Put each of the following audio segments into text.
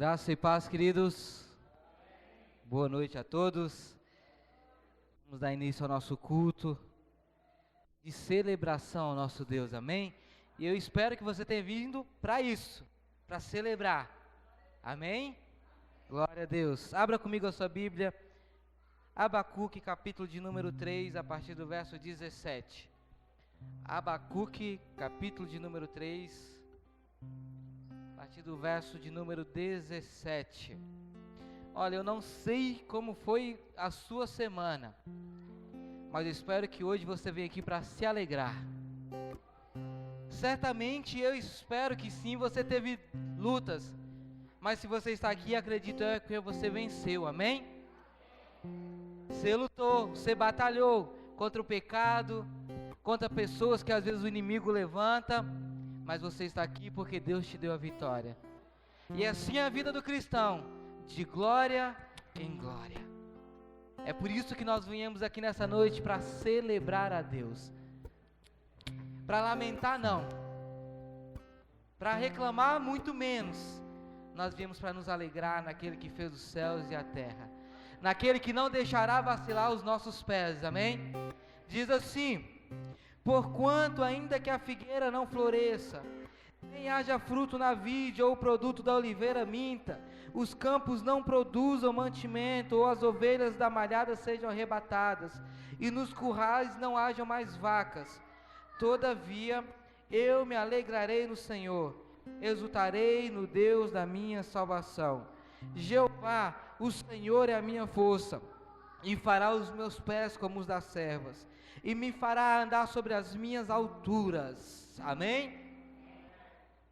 Graça e paz, queridos. Boa noite a todos. Vamos dar início ao nosso culto de celebração ao nosso Deus, amém? E eu espero que você tenha vindo para isso, para celebrar, amém? Glória a Deus. Abra comigo a sua Bíblia, Abacuque, capítulo de número 3, a partir do verso 17. Abacuque, capítulo de número 3, a partir do verso de número 17. Olha, eu não sei como foi a sua semana, mas eu espero que hoje você venha aqui para se alegrar. Certamente eu espero que sim, você teve lutas, mas se você está aqui, acredito eu que você venceu, amém? Você lutou, você batalhou contra o pecado, contra pessoas que às vezes o inimigo levanta, mas você está aqui porque Deus te deu a vitória. E assim é a vida do cristão, de glória em glória. É por isso que nós viemos aqui nessa noite, para celebrar a Deus. Para lamentar não, para reclamar muito menos. Nós viemos para nos alegrar naquele que fez os céus e a terra, naquele que não deixará vacilar os nossos pés, amém? Diz assim: porquanto ainda que a figueira não floresça, nem haja fruto na vide, ou o produto da oliveira minta, os campos não produzam mantimento, ou as ovelhas da malhada sejam arrebatadas, e nos currais não hajam mais vacas, todavia eu me alegrarei no Senhor, exultarei no Deus da minha salvação. Jeová, o Senhor é a minha força, e fará os meus pés como os das servas, e me fará andar sobre as minhas alturas, amém?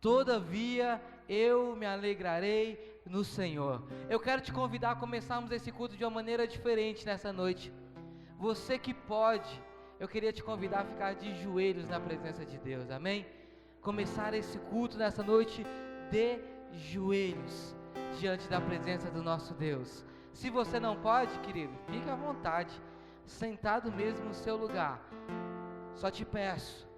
Todavia eu me alegrarei no Senhor. Eu quero te convidar a começarmos esse culto de uma maneira diferente nessa noite. Você que pode, eu queria te convidar a ficar de joelhos na presença de Deus, amém? Começar esse culto nessa noite de joelhos, diante da presença do nosso Deus. Se você não pode, querido, fique à vontade, sentado mesmo no seu lugar. Só te peço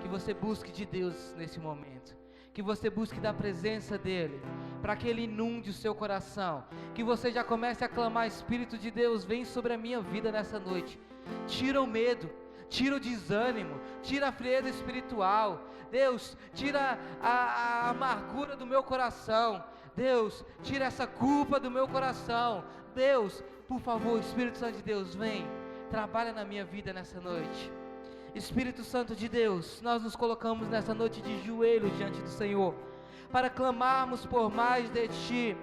que você busque de Deus nesse momento, que você busque da presença dEle, para que Ele inunde o seu coração, que você já comece a clamar: Espírito de Deus, vem sobre a minha vida nessa noite, tira o medo, tira o desânimo, tira a frieza espiritual. Deus, tira a amargura do meu coração. Deus, tira essa culpa do meu coração. Deus, por favor, Espírito Santo de Deus, vem, trabalha na minha vida nessa noite. Espírito Santo de Deus, nós nos colocamos nessa noite de joelhos diante do Senhor, para clamarmos por mais de Ti,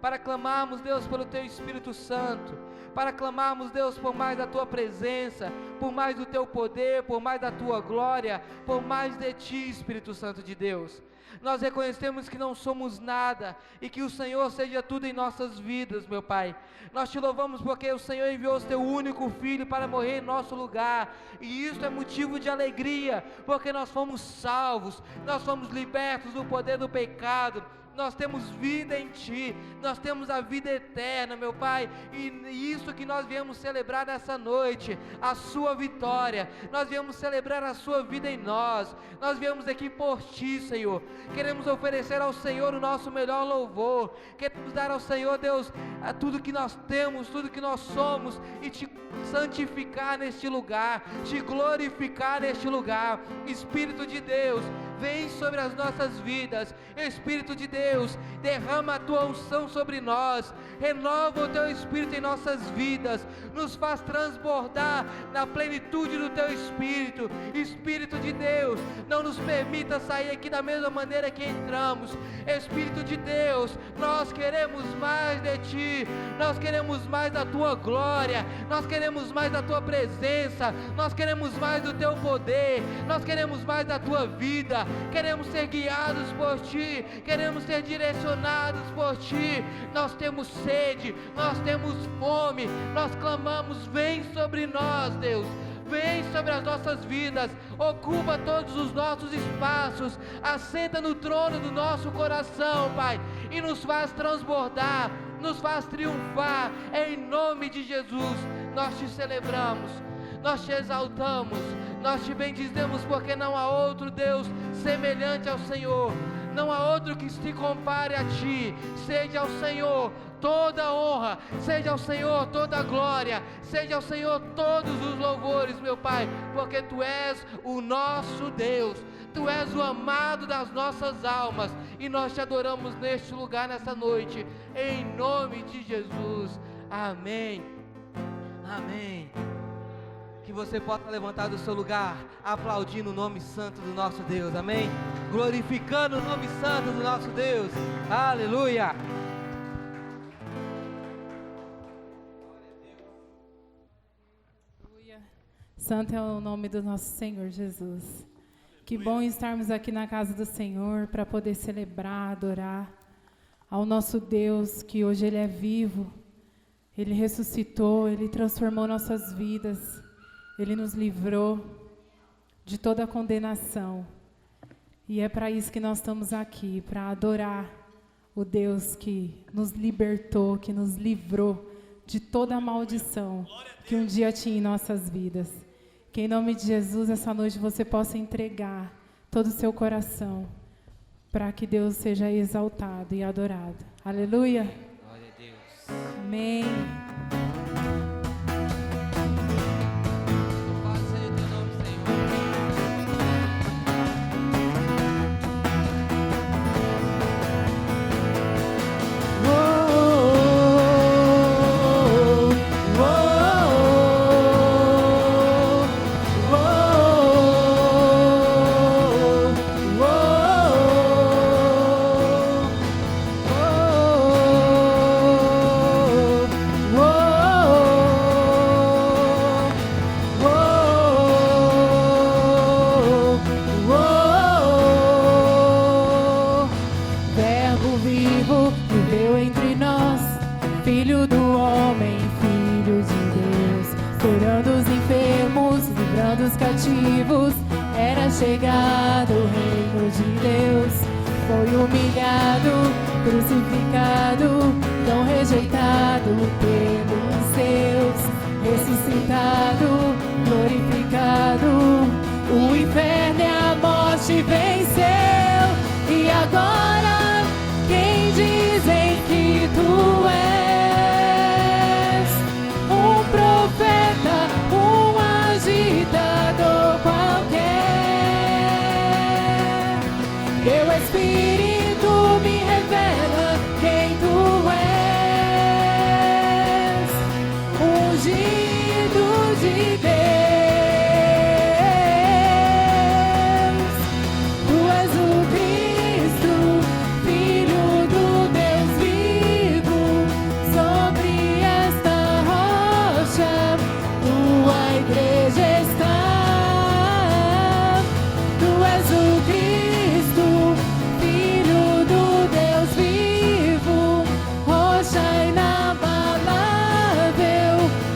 para clamarmos, Deus, pelo Teu Espírito Santo, para clamarmos, Deus, por mais da Tua presença, por mais do Teu poder, por mais da Tua glória, por mais de Ti, Espírito Santo de Deus. Nós reconhecemos que não somos nada, e que o Senhor seja tudo em nossas vidas, meu Pai. Nós te louvamos porque o Senhor enviou o Teu único Filho para morrer em nosso lugar, e isso é motivo de alegria, porque nós fomos salvos, nós fomos libertos do poder do pecado, nós temos vida em Ti, nós temos a vida eterna, meu Pai, e isso que nós viemos celebrar nessa noite, a Sua vitória, nós viemos celebrar a Sua vida em nós viemos aqui por Ti, Senhor, queremos oferecer ao Senhor o nosso melhor louvor, queremos dar ao Senhor, Deus, tudo que nós temos, tudo que nós somos, e Te santificar neste lugar, Te glorificar neste lugar. Espírito de Deus, vem sobre as nossas vidas. Espírito de Deus, derrama a Tua unção sobre nós, renova o Teu Espírito em nossas vidas, nos faz transbordar na plenitude do Teu Espírito. Espírito de Deus, não nos permita sair aqui da mesma maneira que entramos. Espírito de Deus, nós queremos mais de Ti, nós queremos mais da Tua glória, nós queremos mais da Tua presença, nós queremos mais do Teu poder, nós queremos mais da Tua vida, queremos ser guiados por Ti, queremos ser direcionados por Ti. Nós temos sede, nós temos fome, nós clamamos: vem sobre nós, Deus, vem sobre as nossas vidas, ocupa todos os nossos espaços, assenta no trono do nosso coração, Pai, e nos faz transbordar, nos faz triunfar, em nome de Jesus. Nós Te celebramos, nós Te exaltamos, nós Te bendizemos, porque não há outro Deus semelhante ao Senhor. não há outro que se compare a Ti. Seja ao Senhor toda a honra, seja ao Senhor toda a glória, seja ao Senhor todos os louvores, meu Pai, porque Tu és o nosso Deus, Tu és o amado das nossas almas, e nós Te adoramos neste lugar, nessa noite, em nome de Jesus. Amém. Amém. Que você possa levantar do seu lugar, aplaudindo o nome santo do nosso Deus, amém? Glorificando o nome santo do nosso Deus, aleluia! Santo é o nome do nosso Senhor Jesus. Que bom estarmos aqui na casa do Senhor para poder celebrar, adorar ao nosso Deus, que hoje Ele é vivo, Ele ressuscitou, Ele transformou nossas vidas, Ele nos livrou de toda a condenação. E é para isso que nós estamos aqui, para adorar o Deus que nos libertou, que nos livrou de toda a maldição que um dia tinha em nossas vidas. Que em nome de Jesus, essa noite você possa entregar todo o seu coração para que Deus seja exaltado e adorado. Aleluia. Glória a Deus. Amém. Louvado seja Teu nome, Senhor. Era chegado o reino de Deus, foi humilhado, crucificado, tão rejeitado pelos seus, ressuscitado, glorificado, o inferno e a morte venceu, e agora quem dizem que tu és? Um profeta, um agitador qualquer. Teu Espírito me revela quem tu és, ungido de Deus. Tu és o Cristo, Filho do Deus vivo. Sobre esta rocha tua igreja está. Tu és o Cristo, Filho do Deus vivo, rocha inabalável,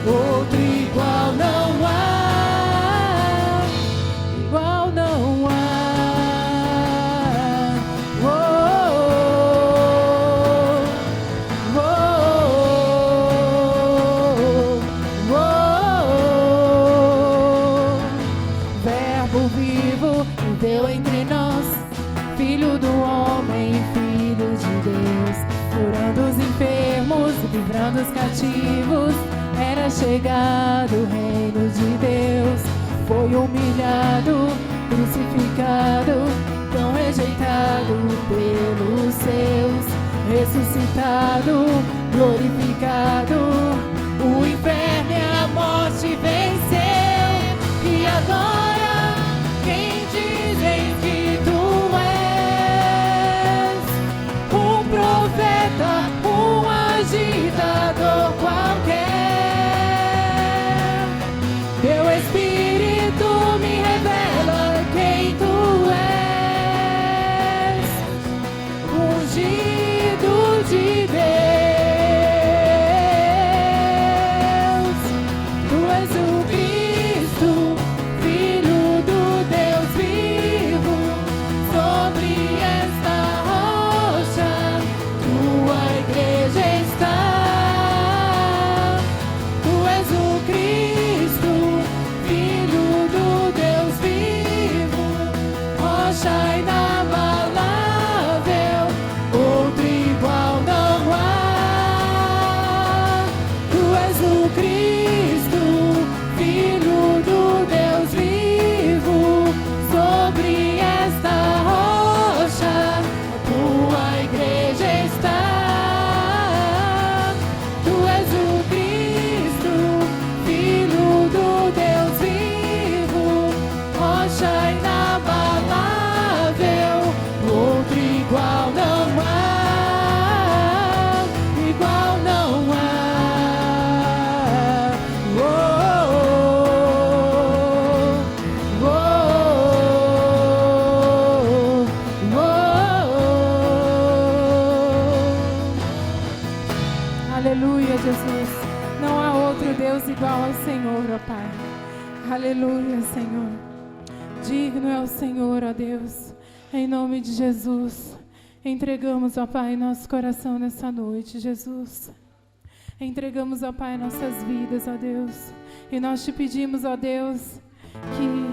outro igual não há, igual não há. Oh, oh, oh, oh. Verbo vivo viveu entre nós, Filho do homem, Filho de Deus, curando os enfermos, livrando os cativos. Era chegado o reino de Deus, foi humilhado, crucificado, tão rejeitado pelos seus, ressuscitado, glorificado, o inferno e a morte venceu, e agora quem dizem que tu és? Um profeta, um agitador qualquer. Teu Espírito me revela quem tu és, ungido de Deus. Tu és o Cristo, Filho do Deus vivo. Sobre esta rocha tua igreja está. Tu és o Cristo, Filho do Deus vivo, rocha inabalável, Pai. Aleluia, Senhor. Digno é o Senhor, ó Deus. Em nome de Jesus, entregamos, ó Pai, nosso coração nessa noite, Jesus. Entregamos, ó Pai, nossas vidas, ó Deus. E nós te pedimos, ó Deus, que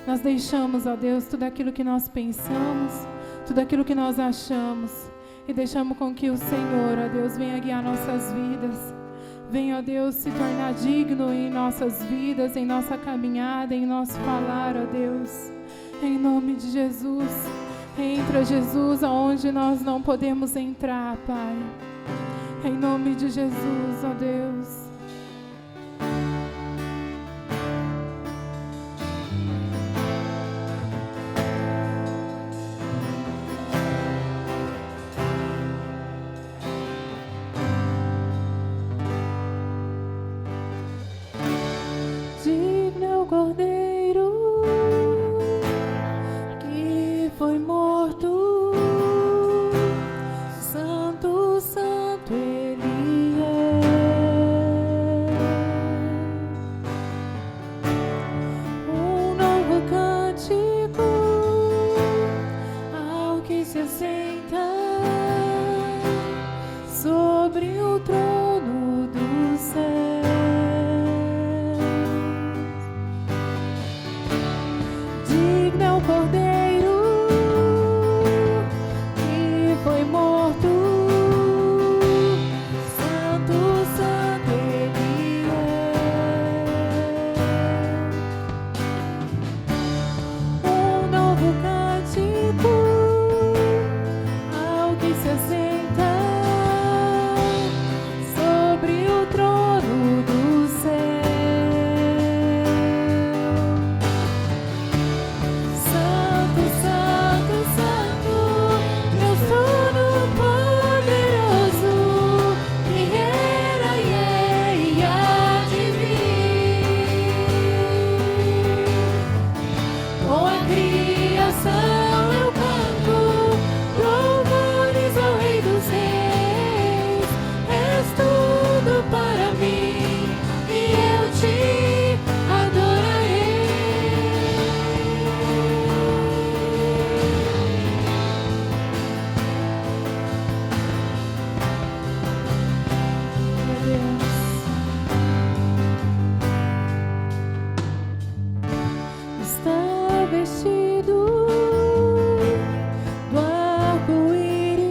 nós deixamos, ó Deus, tudo aquilo que nós pensamos, tudo aquilo que nós achamos, e deixamos com que o Senhor, ó Deus, venha guiar nossas vidas. Venha, ó Deus, se tornar digno em nossas vidas, em nossa caminhada, em nosso falar, ó Deus. Em nome de Jesus. Entra, Jesus, aonde nós não podemos entrar, Pai. Em nome de Jesus, ó Deus. Digno é o Cordeiro que foi morto, santo, santo Ele é. Um novo cântico ao que se assenta sobre o trono do céu. Digno é o Cordeiro que foi morto, santo, santo Ele é. Um novo cântico ao que se assenta sobre o trono do céu. Santo, santo, santo, Deus Todo-Poderoso, que era e há de vir. Com a criação eu canto louvores ao Rei dos Reis. És tudo para mim e eu te adorarei. Meu Deus, está vestido do arco-íris,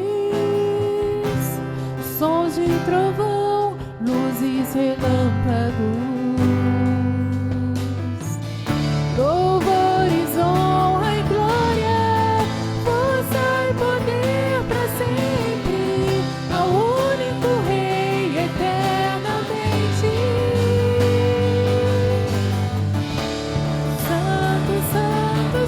sons de trovão, luzes, relâmpagos. Louvores, honra e glória, força e poder para sempre, ao único Rei eternamente. Santo, santo,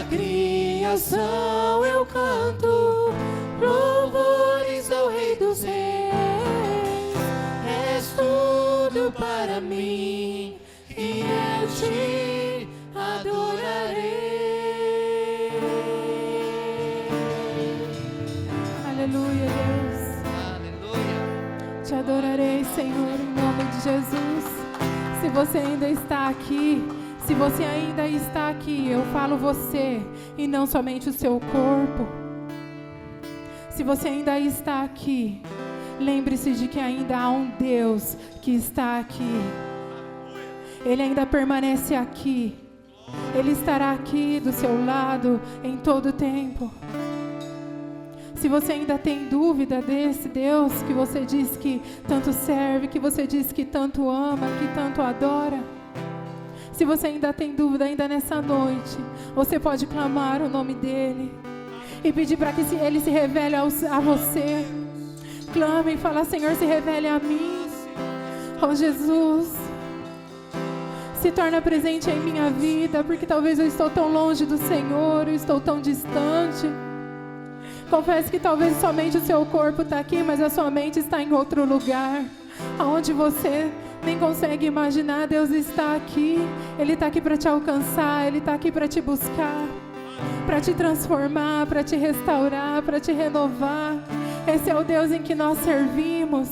criação eu canto louvores ao Rei dos Reis. És tudo para mim e eu te adorarei. Aleluia, Deus. Aleluia. Te adorarei, Senhor, em nome de Jesus. Se você ainda está aqui, se você ainda está aqui, eu falo você e não somente o seu corpo. Se você ainda está aqui, lembre-se de que ainda há um Deus que está aqui. Ele ainda permanece aqui. Ele estará aqui do seu lado em todo o tempo. Se você ainda tem dúvida desse Deus que você diz que tanto serve, que você diz que tanto ama, que tanto adora, se você ainda tem dúvida ainda nessa noite, você pode clamar o nome dele e pedir para que ele se revele a você. Clame e fala: Senhor, se revele a mim. Oh Jesus, se torna presente em minha vida, porque talvez eu estou tão longe do Senhor, eu estou tão distante. Confesso que talvez somente o seu corpo está aqui, mas a sua mente está em outro lugar, aonde você nem consegue imaginar. Deus está aqui. Ele está aqui para te alcançar. Ele está aqui para te buscar, para te transformar, para te restaurar, para te renovar. Esse é o Deus em que nós servimos.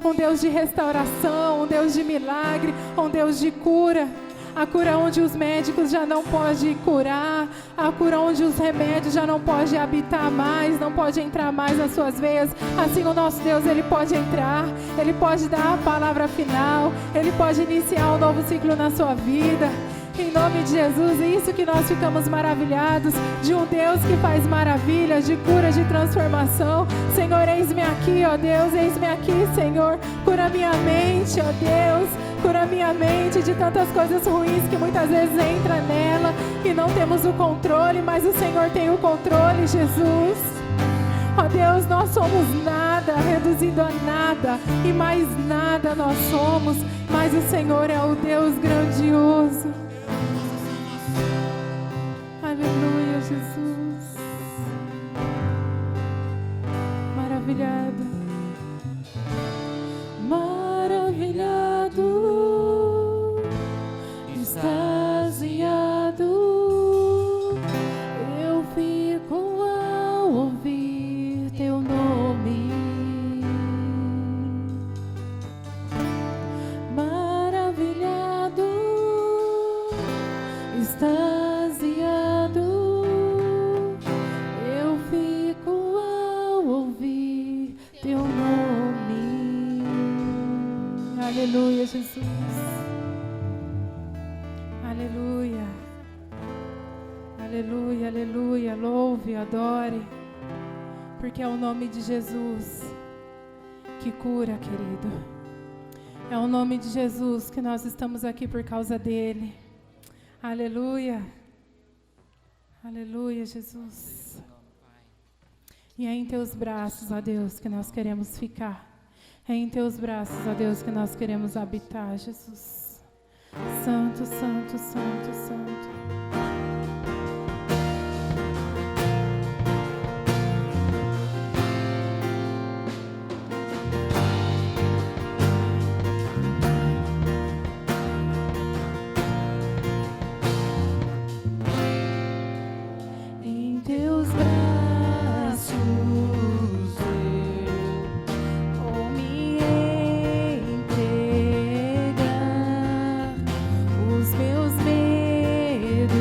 Um Deus de restauração, um Deus de milagre, um Deus de cura. A cura onde os médicos já não podem curar, a cura onde os remédios já não podem habitar mais, não pode entrar mais nas suas veias. Assim o nosso Deus, Ele pode entrar, Ele pode dar a palavra final, Ele pode iniciar um novo ciclo na sua vida. Em nome de Jesus, é isso que nós ficamos maravilhados, de um Deus que faz maravilhas, de cura, de transformação. Senhor, eis-me aqui, ó Deus, eis-me aqui, Senhor. Cura minha mente, ó Deus. Cura minha mente de tantas coisas ruins que muitas vezes entra nela e não temos o controle, mas o Senhor tem o controle, Jesus. Ó Deus, nós somos nada, reduzido a nada, e mais nada nós somos, mas o Senhor é o Deus grandioso. Aleluia, Jesus. Maravilhado. Maravilhado, extasiado, eu fico ao ouvir teu nome. Maravilhado, extasiado, eu fico ao ouvir teu nome. Aleluia, Jesus. Aleluia. Aleluia, aleluia. Louve, adore. Porque é o nome de Jesus que cura, querido. É o nome de Jesus que nós estamos aqui por causa dele. Aleluia. Aleluia, Jesus. E é em teus braços, ó Deus, que nós queremos ficar. É em teus braços, ó Deus, que nós queremos habitar, Jesus. Santo, santo, santo, santo. Em teus braços vou me entregar, os meus medos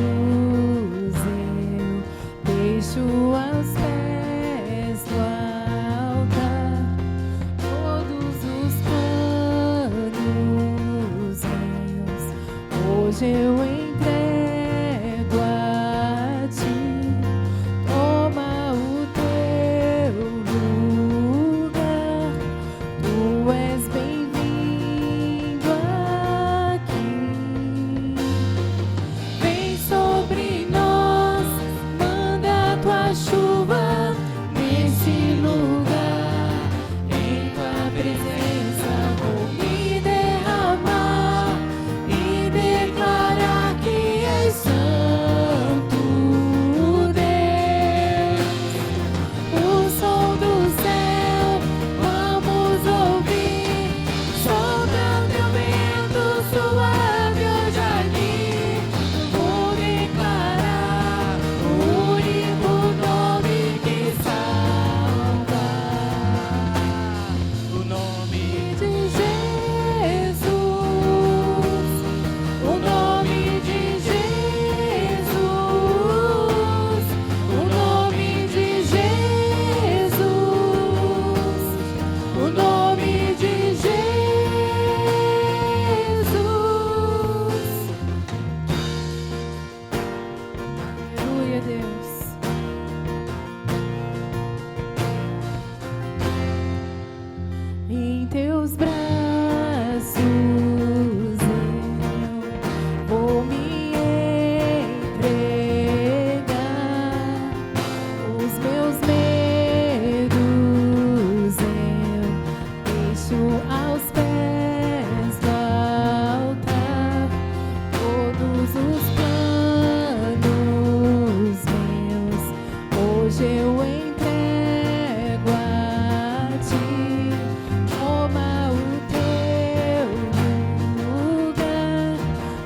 Aleluia, Deus. Em teus braços eu vou me entregar, os meus medos eu deixo aos pés do altar, todos os planos meus hoje eu entrego a ti. Toma o teu lugar,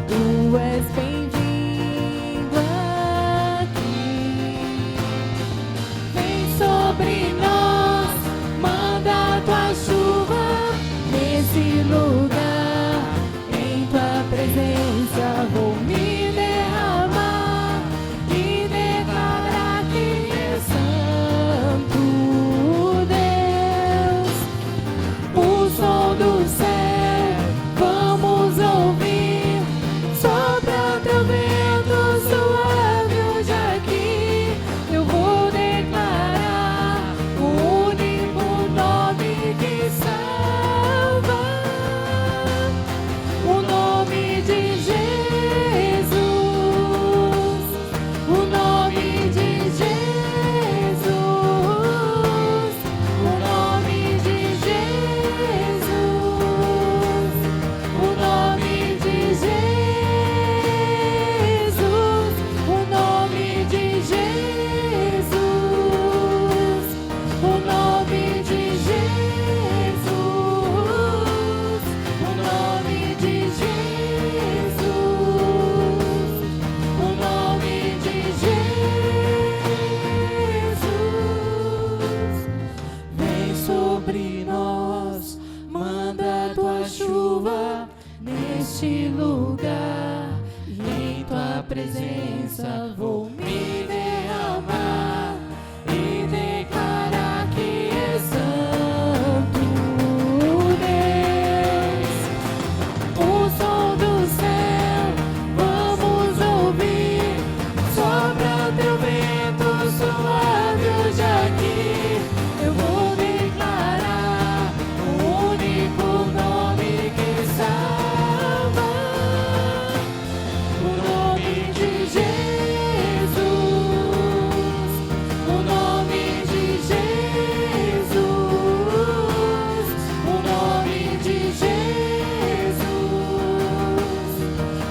tu és bem-vindo aqui. Vem sobre nós, manda a tua chuva nesse lugar. Em tua presença vou me derramar e declarar que é santo Deus. O som do céu vamos ouvir, sopra teu vento suave hoje aqui. Eu vou declarar o único nome que salva, o nome de Jesus, o nome de Jesus, o nome de Jesus, o nome de Jesus, o nome de Jesus, o nome de Jesus, o nome de Jesus, o nome de Jesus. Vem sobre nós, manda a tua chuva neste lugar, e em tua presença vou me derramar e declarar que é santo Deus. O som do céu vamos ouvir, sopra teu vento suave hoje aqui. Eu vou declarar o único nome que salva, o nome de Jesus, o nome de Jesus, o nome de Jesus,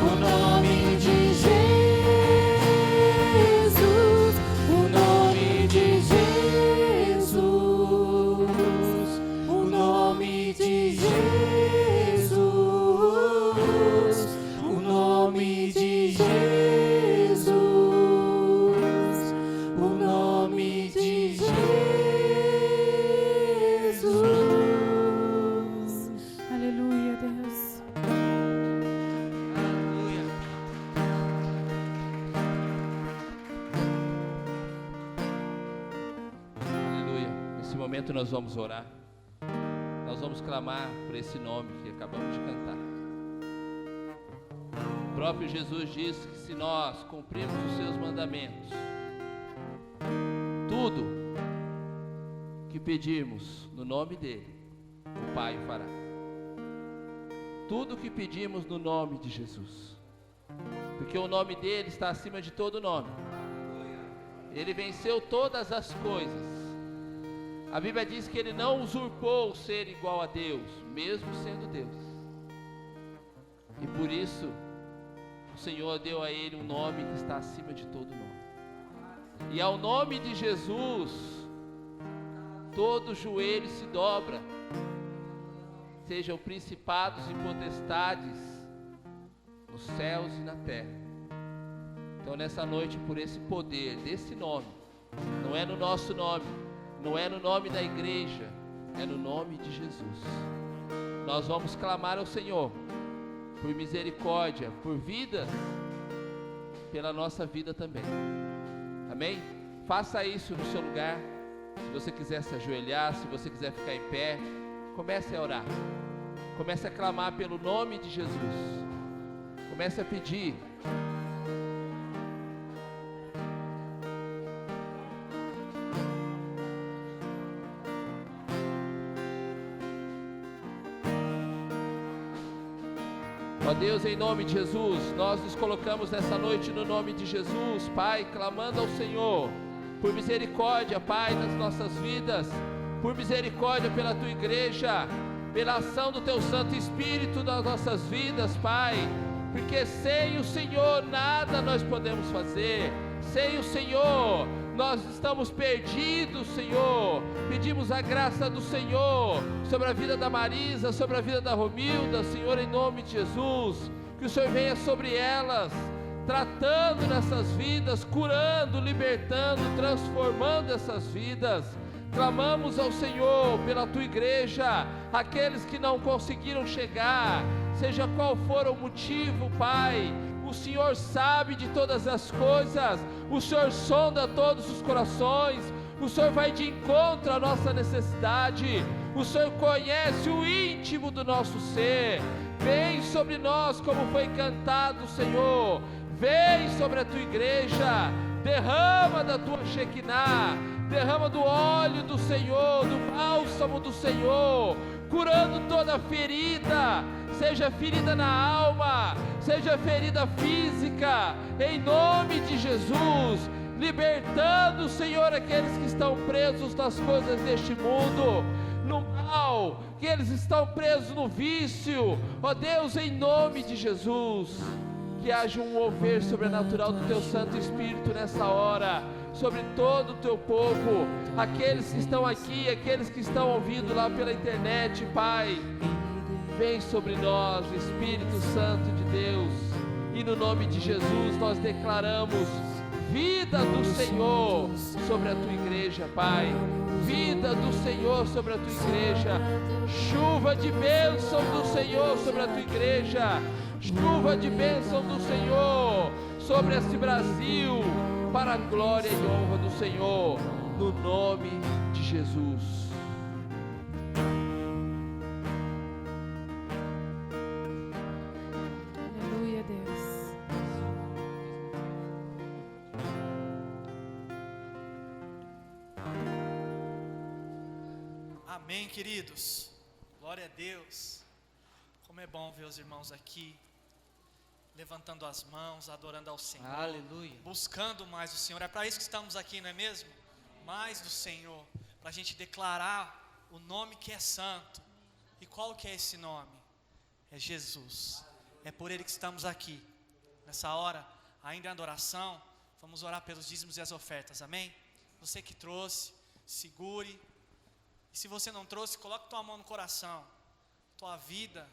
o nome de Jesus, o nome de Jesus, o nome de Jesus, o nome de Jesus, o nome de Jesus. Aleluia, Deus. Aleluia. Aleluia. Nesse momento nós vamos orar. Nós vamos clamar por esse nome que acabamos de cantar. O próprio Jesus disse que se nós cumprirmos os seus mandamentos, tudo que pedirmos no nome dele, o Pai fará. Tudo que pedimos no nome de Jesus, porque o nome dele está acima de todo nome. Ele venceu todas as coisas. A Bíblia diz que ele não usurpou o ser igual a Deus, mesmo sendo Deus. E por isso, o Senhor deu a ele um nome que está acima de todo nome. E ao nome de Jesus, todo joelho se dobra, sejam principados e potestades nos céus e na terra. Então nessa noite, por esse poder desse nome, não é no nosso nome, não é no nome da igreja, é no nome de Jesus. Nós vamos clamar ao Senhor por misericórdia, por vidas, pela nossa vida também. Amém? Faça isso no seu lugar. Se você quiser se ajoelhar, se você quiser ficar em pé, comece a orar. Comece a clamar pelo nome de Jesus. Comece a pedir. Ó Deus, em nome de Jesus, nós nos colocamos nessa noite no nome de Jesus, Pai, clamando ao Senhor por misericórdia, Pai, nas nossas vidas, por misericórdia pela Tua igreja, pela ação do Teu Santo Espírito nas nossas vidas, Pai, porque sem o Senhor nada nós podemos fazer, sem o Senhor nós estamos perdidos, Senhor. Pedimos a graça do Senhor sobre a vida da Marisa, sobre a vida da Romilda, Senhor, em nome de Jesus, que o Senhor venha sobre elas, tratando nessas vidas, curando, libertando, transformando essas vidas. Clamamos ao Senhor pela Tua igreja, aqueles que não conseguiram chegar, seja qual for o motivo, Pai, o Senhor sabe de todas as coisas, o Senhor sonda todos os corações, o Senhor vai de encontro à nossa necessidade, o Senhor conhece o íntimo do nosso ser. Vem sobre nós como foi cantado, Senhor, vem sobre a Tua igreja, derrama da Tua Shekinah, derrama do óleo do Senhor, do bálsamo do Senhor, curando toda ferida, seja ferida na alma, seja ferida física, em nome de Jesus, libertando, Senhor, aqueles que estão presos nas coisas deste mundo, no mal, que eles estão presos no vício, ó Deus, em nome de Jesus, que haja um mover sobrenatural do Teu Santo Espírito nessa hora, sobre todo o Teu povo, aqueles que estão aqui, aqueles que estão ouvindo lá pela internet, Pai, vem sobre nós, Espírito Santo de Deus, e no nome de Jesus nós declaramos vida do Senhor sobre a Tua igreja, Pai, vida do Senhor sobre a Tua igreja, chuva de bênção do Senhor sobre a Tua igreja, chuva de bênção do Senhor sobre esse Brasil, para a glória e honra do Senhor, no nome de Jesus. Aleluia, Deus. Amém, queridos. Glória a Deus. Como é bom ver os irmãos aqui, levantando as mãos, adorando ao Senhor, Aleluia. buscando mais o Senhor. É para isso que estamos aqui, não é mesmo? Mais do Senhor, para a gente declarar o nome que é santo. E qual que é esse nome? É Jesus. É por Ele que estamos aqui. Nessa hora, ainda em adoração, vamos orar pelos dízimos e as ofertas, amém? Você que trouxe, segure. E se você não trouxe, coloque tua mão no coração. Tua vida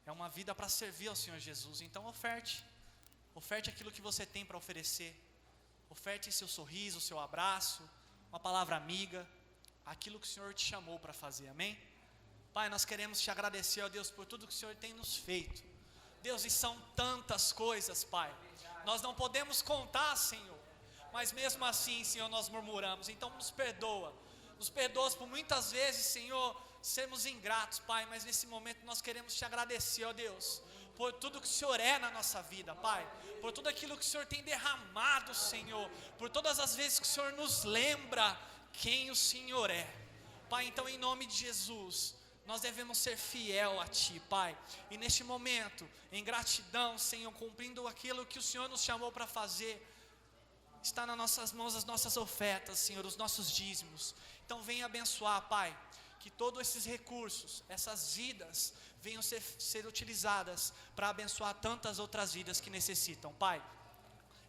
é uma vida para servir ao Senhor Jesus. Então oferte aquilo que você tem para oferecer. Oferte seu sorriso, seu abraço, uma palavra amiga, aquilo que o Senhor te chamou para fazer, amém? Pai, nós queremos te agradecer, ó Deus, por tudo que o Senhor tem nos feito. Deus, e são tantas coisas, Pai, nós não podemos contar, Senhor, mas mesmo assim, Senhor, nós murmuramos. Então nos perdoa por muitas vezes, Senhor, sermos ingratos, Pai, mas nesse momento nós queremos te agradecer, ó Deus, por tudo que o Senhor é na nossa vida, Pai, por tudo aquilo que o Senhor tem derramado, Senhor, por todas as vezes que o Senhor nos lembra quem o Senhor é, Pai. Então, em nome de Jesus, nós devemos ser fiel a Ti, Pai, e neste momento, em gratidão, Senhor, cumprindo aquilo que o Senhor nos chamou para fazer, está nas nossas mãos as nossas ofertas, Senhor, os nossos dízimos. Então venha abençoar, Pai, que todos esses recursos, essas vidas, venham ser utilizadas para abençoar tantas outras vidas que necessitam, Pai.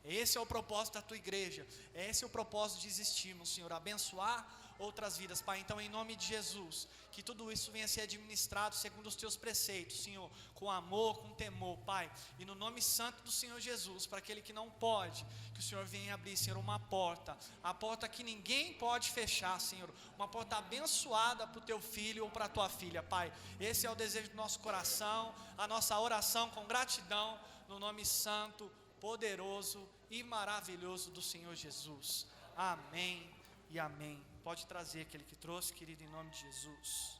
Esse é o propósito da Tua igreja, esse é o propósito de existirmos, Senhor, abençoar outras vidas, Pai. Então, em nome de Jesus, que tudo isso venha a ser administrado segundo os Teus preceitos, Senhor, com amor, com temor, Pai, e no nome santo do Senhor Jesus, para aquele que não pode, que o Senhor venha abrir, Senhor, uma porta, a porta que ninguém pode fechar, Senhor, uma porta abençoada para o Teu filho ou para a Tua filha, Pai. Esse é o desejo do nosso coração, a nossa oração com gratidão, no nome santo, poderoso e maravilhoso do Senhor Jesus. Amém e amém. Pode trazer aquele que trouxe, querido, em nome de Jesus.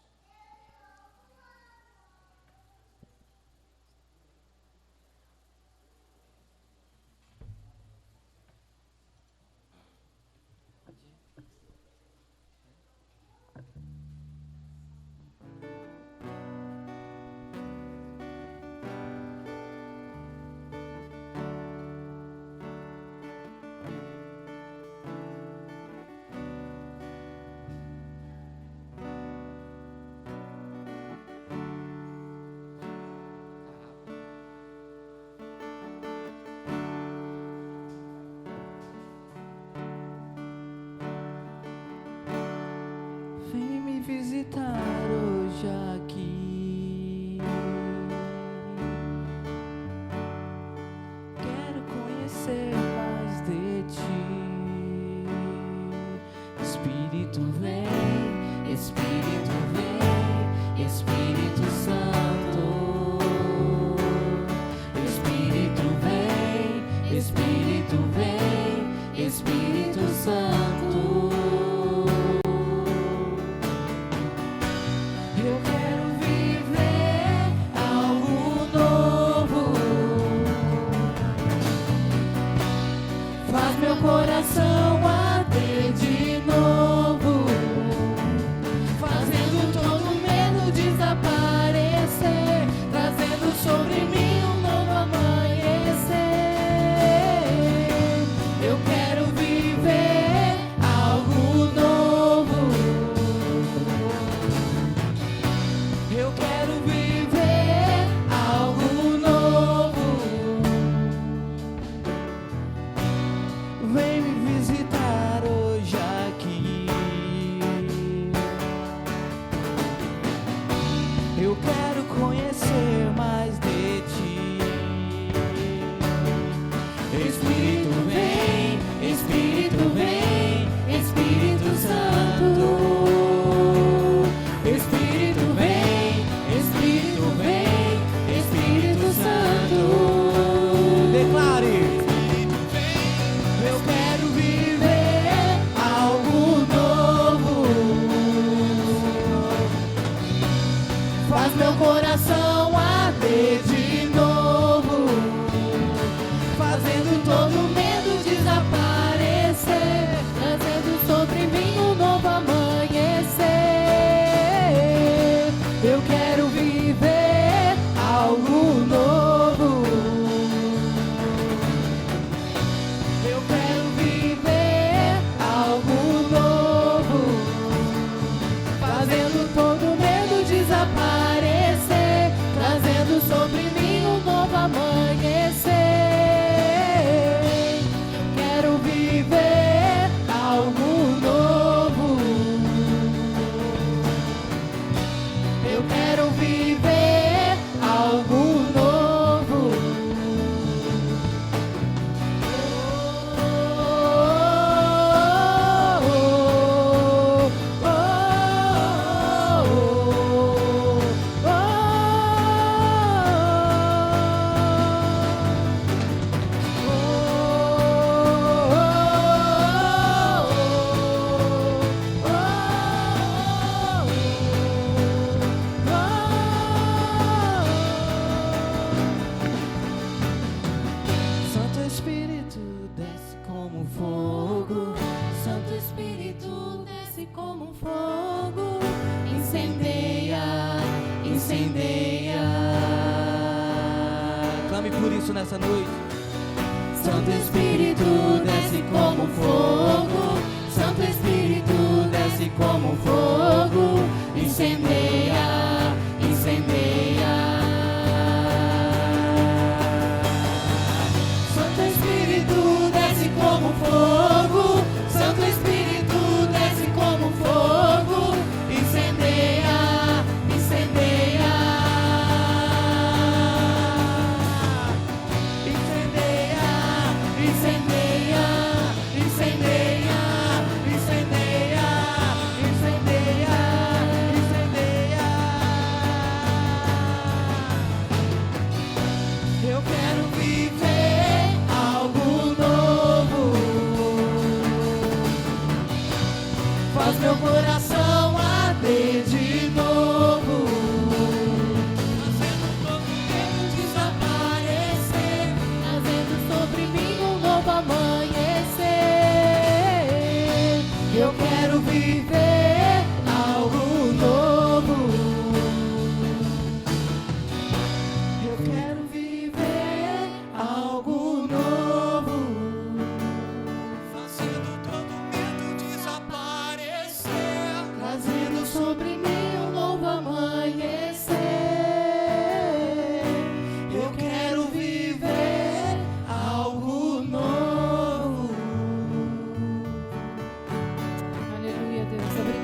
visitar hoje aqui. Quero conhecer mais de ti. Espírito vem, Espírito vem, Espírito Santo. Espírito vem, Espírito vem, Espírito Santo. Eu quero viver algo novo. Faz meu coração arder de novo, fazendo todo medo desaparecer, trazendo sobre mim um novo amanhecer. Eu quero viver algo novo. Eu quero viver algo novo. Vem me visitar hoje aqui. Eu quero conhecer mais de ti. Espírito vem, Espírito vem, Espírito Santo. Espírito vem, Espírito vem, Espírito Santo. Declare. Eu quero viver algo novo. Faz meu coração arder de novo, fazendo todo medo desaparecer, trazendo sobre mim um novo amanhecer. Eu quero viver algo novo. Eu quero viver algo novo, fazendo todo medo desaparecer, trazendo sobre mim um novo amanhecer. Eu quero viver algo novo. Eu quero viver algo novo. Santo Espírito desce como fogo. Santo Espírito desce como fogo, incendeia, incendeia. Clame por isso nessa noite. Santo Espírito desce como fogo, Santo Espírito desce como fogo, incendeia, incendeia. Santo Espírito desce como fogo, Santo Espírito desce como fogo, incendeia, incendeia. Incendeia, incendeia, incendeia, incendeia, incendeia, incendeia. Eu quero viver algo novo. Faz meu coração arder de novo, fazendo todo medo desaparecer, trazendo sobre mim um novo amanhecer. Eu quero viver algo novo. Eu quero viver algo novo, Fazendo todo medo desaparecer. trazendo sobre mim um novo amanhecer. Eu quero viver algo novo. Aleluia, Deus. Obrigada.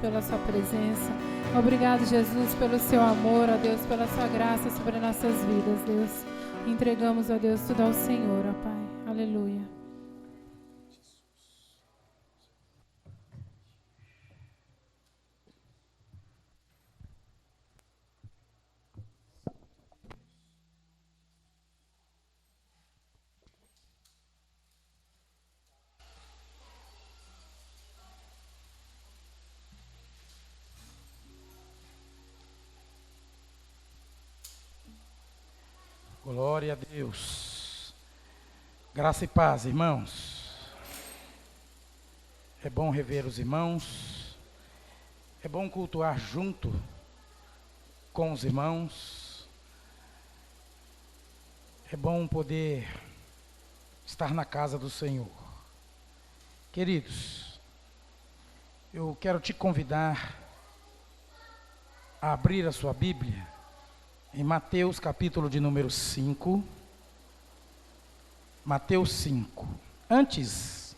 pela sua presença. Obrigado, Jesus, pelo seu amor, ó Deus, pela sua graça sobre nossas vidas, Deus. Entregamos, ó Deus, tudo ao Senhor, ó Pai. Aleluia. Glória a Deus. Graça e paz, irmãos. É bom rever os irmãos. É bom cultuar junto com os irmãos. É bom poder estar na casa do Senhor. Queridos, eu quero te convidar a abrir a sua Bíblia em Mateus capítulo de número 5, Mateus 5. Antes,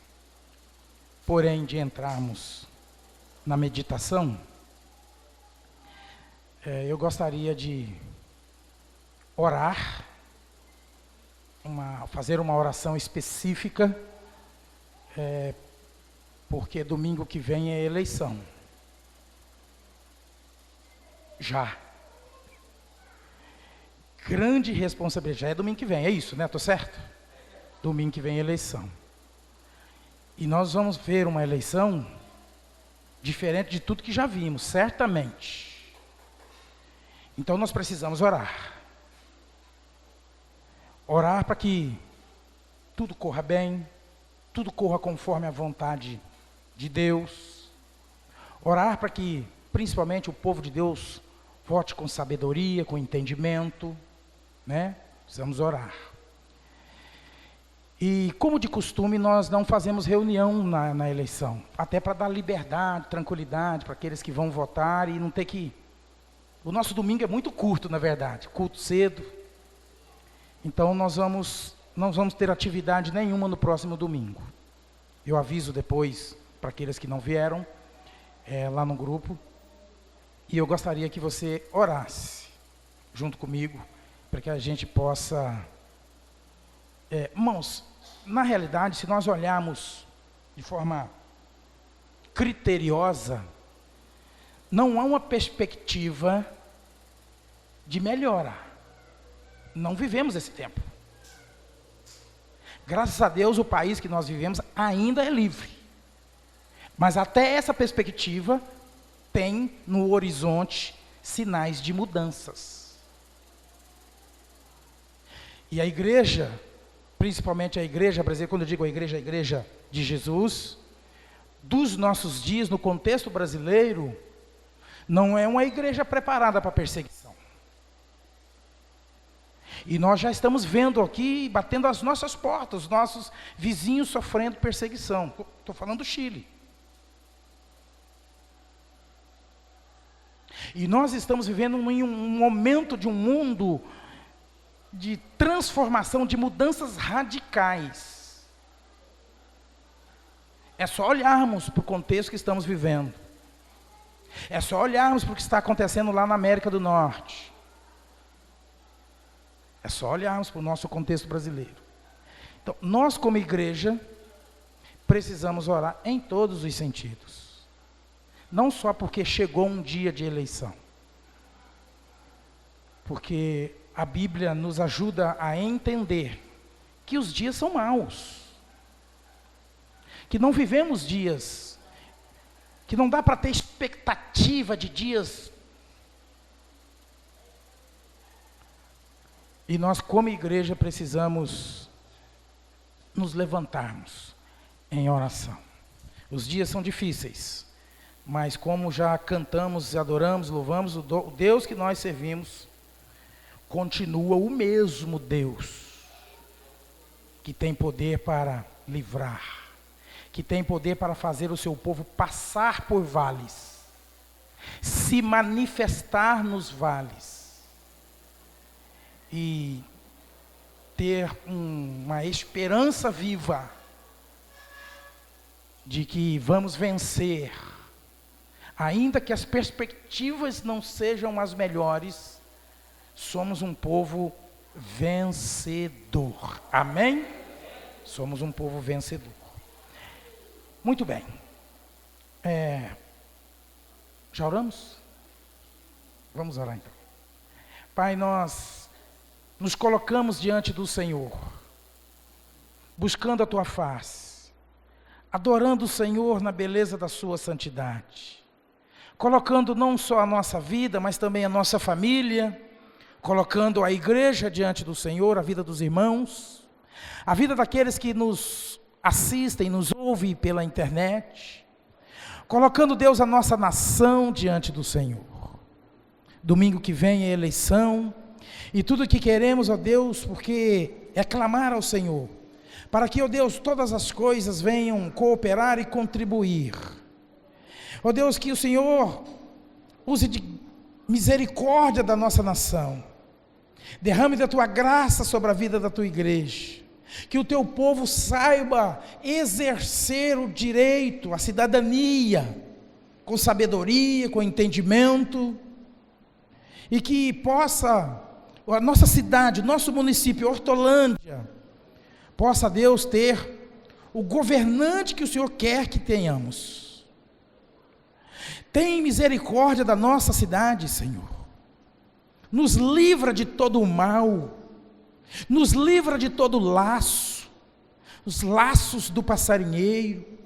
porém, de entrarmos na meditação, eu gostaria de orar, fazer uma oração específica, porque domingo que vem é eleição. Já. Grande responsabilidade. Já é domingo que vem, é isso, né? Estou certo? Domingo que vem é eleição. E nós vamos ver uma eleição diferente de tudo que já vimos, certamente. Então nós precisamos orar. Orar para que tudo corra bem, tudo corra conforme a vontade de Deus. Orar para que, principalmente, o povo de Deus vote com sabedoria, com entendimento. Né? Precisamos orar. E como de costume, nós não fazemos reunião na eleição, até para dar liberdade, tranquilidade para aqueles que vão votar e não ter que... O nosso domingo é muito curto, na verdade, culto cedo. Então não vamos ter atividade nenhuma no próximo domingo. Eu aviso depois para aqueles que não vieram, lá no grupo. E eu gostaria que você orasse junto comigo, para que a gente possa... irmãos, na realidade, se nós olharmos de forma criteriosa, não há uma perspectiva de melhora. Não vivemos esse tempo. Graças a Deus, o país que nós vivemos ainda é livre. Mas até essa perspectiva tem no horizonte sinais de mudanças. E a igreja, principalmente a igreja brasileira, quando eu digo a igreja de Jesus, dos nossos dias, no contexto brasileiro, não é uma igreja preparada para perseguição. E nós já estamos vendo aqui, batendo as nossas portas, os nossos vizinhos sofrendo perseguição. Estou falando do Chile. E nós estamos vivendo em um momento de um mundo de transformação, de mudanças radicais. É só olharmos para o contexto que estamos vivendo. É só olharmos para o que está acontecendo lá na América do Norte. É só olharmos para o nosso contexto brasileiro. Então, nós como igreja, precisamos orar em todos os sentidos. Não só porque chegou um dia de eleição. Porque a Bíblia nos ajuda a entender que os dias são maus. Que não vivemos dias, que não dá para ter expectativa de dias. E nós, como igreja, precisamos nos levantarmos em oração. Os dias são difíceis, mas como já cantamos, adoramos, louvamos, o Deus que nós servimos continua o mesmo Deus, que tem poder para livrar, que tem poder para fazer o seu povo passar por vales, se manifestar nos vales, e ter uma esperança viva, de que vamos vencer Ainda que as perspectivas não sejam as melhores, somos um povo vencedor. Amém? Somos um povo vencedor. Muito bem. Já oramos? Vamos orar então. Pai, nós nos colocamos diante do Senhor, buscando a Tua face, adorando o Senhor na beleza da Sua santidade, colocando não só a nossa vida, mas também a nossa família, colocando a igreja diante do Senhor, a vida dos irmãos, a vida daqueles que nos assistem, nos ouvem pela internet, colocando, Deus, a nossa nação diante do Senhor. Domingo que vem é eleição, e tudo o que queremos, ó Deus, porque é clamar ao Senhor, para que, ó Deus, todas as coisas venham cooperar e contribuir. Ó Deus, que o Senhor use de misericórdia da nossa nação, derrame da Tua graça sobre a vida da Tua igreja, que o Teu povo saiba exercer o direito, a cidadania, com sabedoria, com entendimento, e que possa, a nossa cidade, nosso município, Hortolândia, possa, Deus, ter o governante que o Senhor quer que tenhamos. Tem misericórdia da nossa cidade, Senhor. Nos livra de todo o mal, nos livra de todo laço, os laços do passarinheiro,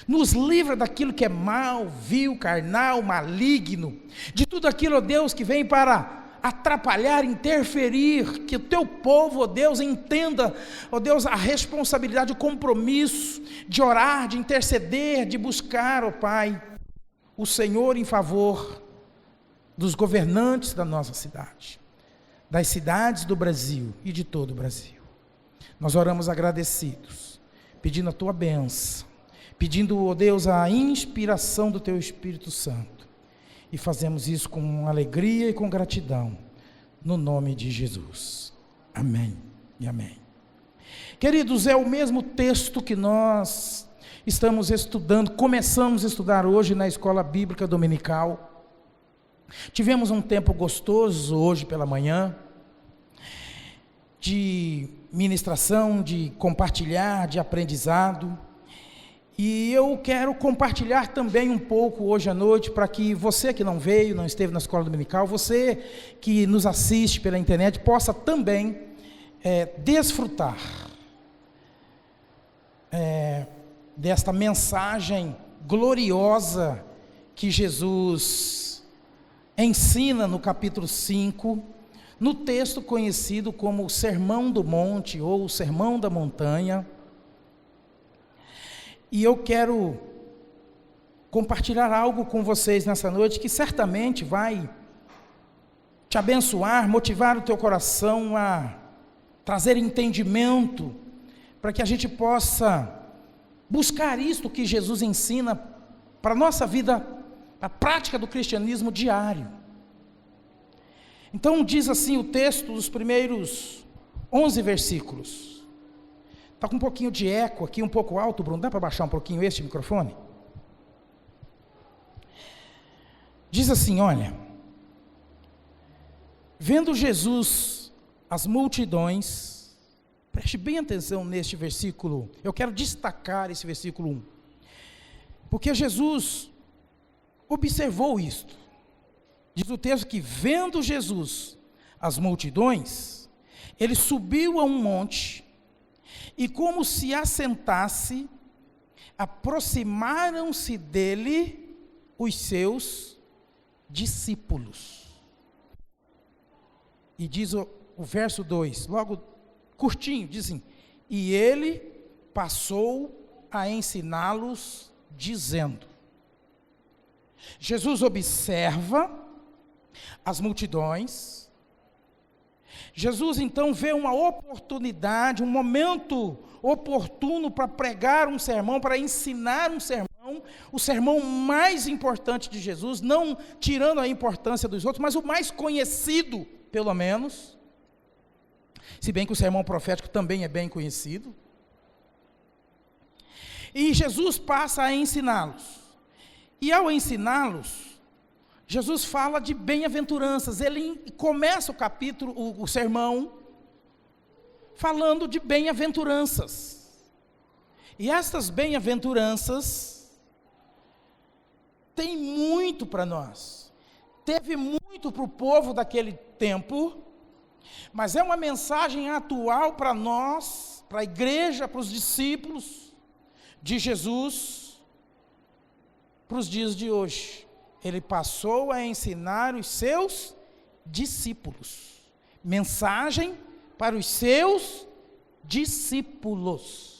nos livra daquilo que é mal, vil, carnal, maligno, de tudo aquilo, ó Deus, que vem para atrapalhar, interferir, que o Teu povo, ó Deus, entenda, ó Deus, a responsabilidade, o compromisso de orar, de interceder, de buscar, ó Pai, o Senhor em favor dos governantes da nossa cidade, das cidades do Brasil e de todo o Brasil. Nós oramos agradecidos, pedindo a Tua bênção, pedindo, ó Deus, a inspiração do Teu Espírito Santo, e fazemos isso com alegria e com gratidão, no nome de Jesus. Amém e amém. Queridos, é o mesmo texto que nós estamos estudando, começamos a estudar hoje na Escola Bíblica Dominical. Tivemos um tempo gostoso hoje pela manhã, de ministração, de compartilhar, de aprendizado, e eu quero compartilhar também um pouco hoje à noite, para que você que não veio, não esteve na Escola Dominical, você que nos assiste pela internet, possa também desfrutar desta mensagem gloriosa que Jesus ensina no capítulo 5, no texto conhecido como o Sermão do Monte ou o Sermão da Montanha. E eu quero compartilhar algo com vocês nessa noite que certamente vai te abençoar, motivar o teu coração a trazer entendimento, para que a gente possa buscar isto que Jesus ensina para a nossa vida, a prática do cristianismo diário. Então diz assim o texto dos primeiros 11 versículos. Está com um pouquinho de eco aqui, um pouco alto, Bruno, dá para baixar um pouquinho este microfone? Diz assim, olha: vendo Jesus as multidões, preste bem atenção neste versículo, eu quero destacar esse versículo 1, porque Jesus observou isto. Diz o texto que, vendo Jesus as multidões, ele subiu a um monte, e como se assentasse, aproximaram-se dele os seus discípulos. E diz o verso 2, logo curtinho, diz assim: e ele passou a ensiná-los, dizendo. Jesus observa as multidões. Jesus então vê uma oportunidade, um momento oportuno para pregar um sermão, para ensinar um sermão, o sermão mais importante de Jesus, não tirando a importância dos outros, mas o mais conhecido, pelo menos, se bem que o sermão profético também é bem conhecido. E Jesus passa a ensiná-los. E ao ensiná-los, Jesus fala de bem-aventuranças. Ele começa o capítulo, o sermão, falando de bem-aventuranças. E estas bem-aventuranças têm muito para nós. Teve muito para o povo daquele tempo, mas é uma mensagem atual para nós, para a igreja, para os discípulos de Jesus, para os dias de hoje. Ele passou a ensinar os seus discípulos. Mensagem para os seus discípulos.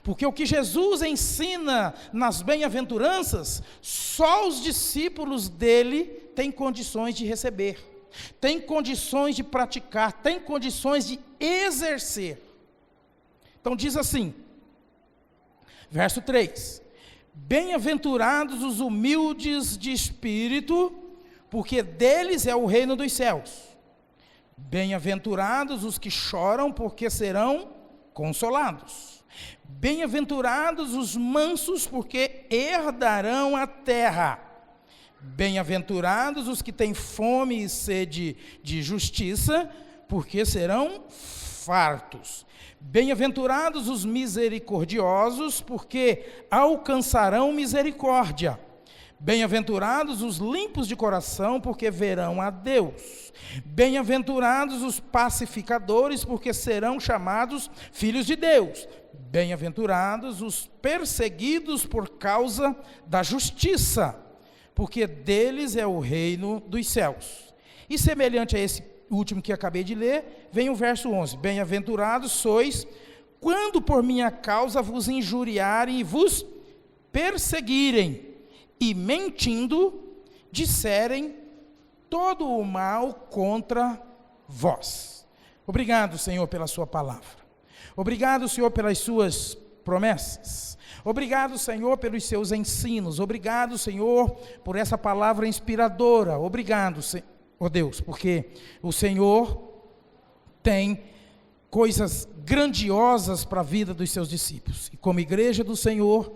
Porque o que Jesus ensina nas bem-aventuranças, só os discípulos dele têm condições de receber, têm condições de praticar, têm condições de exercer. Então diz assim, verso 3: bem-aventurados os humildes de espírito, porque deles é o reino dos céus. Bem-aventurados os que choram, porque serão consolados. Bem-aventurados os mansos, porque herdarão a terra. Bem-aventurados os que têm fome e sede de justiça, porque serão fartos. Bem-aventurados os misericordiosos, porque alcançarão misericórdia. Bem-aventurados os limpos de coração, porque verão a Deus. Bem-aventurados os pacificadores, porque serão chamados filhos de Deus. Bem-aventurados os perseguidos por causa da justiça, porque deles é o reino dos céus. E semelhante a esse último que acabei de ler, vem o verso 11: bem-aventurados sois, quando por minha causa vos injuriarem e vos perseguirem, e mentindo, disserem todo o mal contra vós. Obrigado, Senhor, pela sua palavra. Obrigado, Senhor, pelas suas promessas. Obrigado, Senhor, pelos seus ensinos. Obrigado, Senhor, por essa palavra inspiradora. Obrigado, Senhor Deus, porque o Senhor tem coisas grandiosas para a vida dos seus discípulos. E como igreja do Senhor,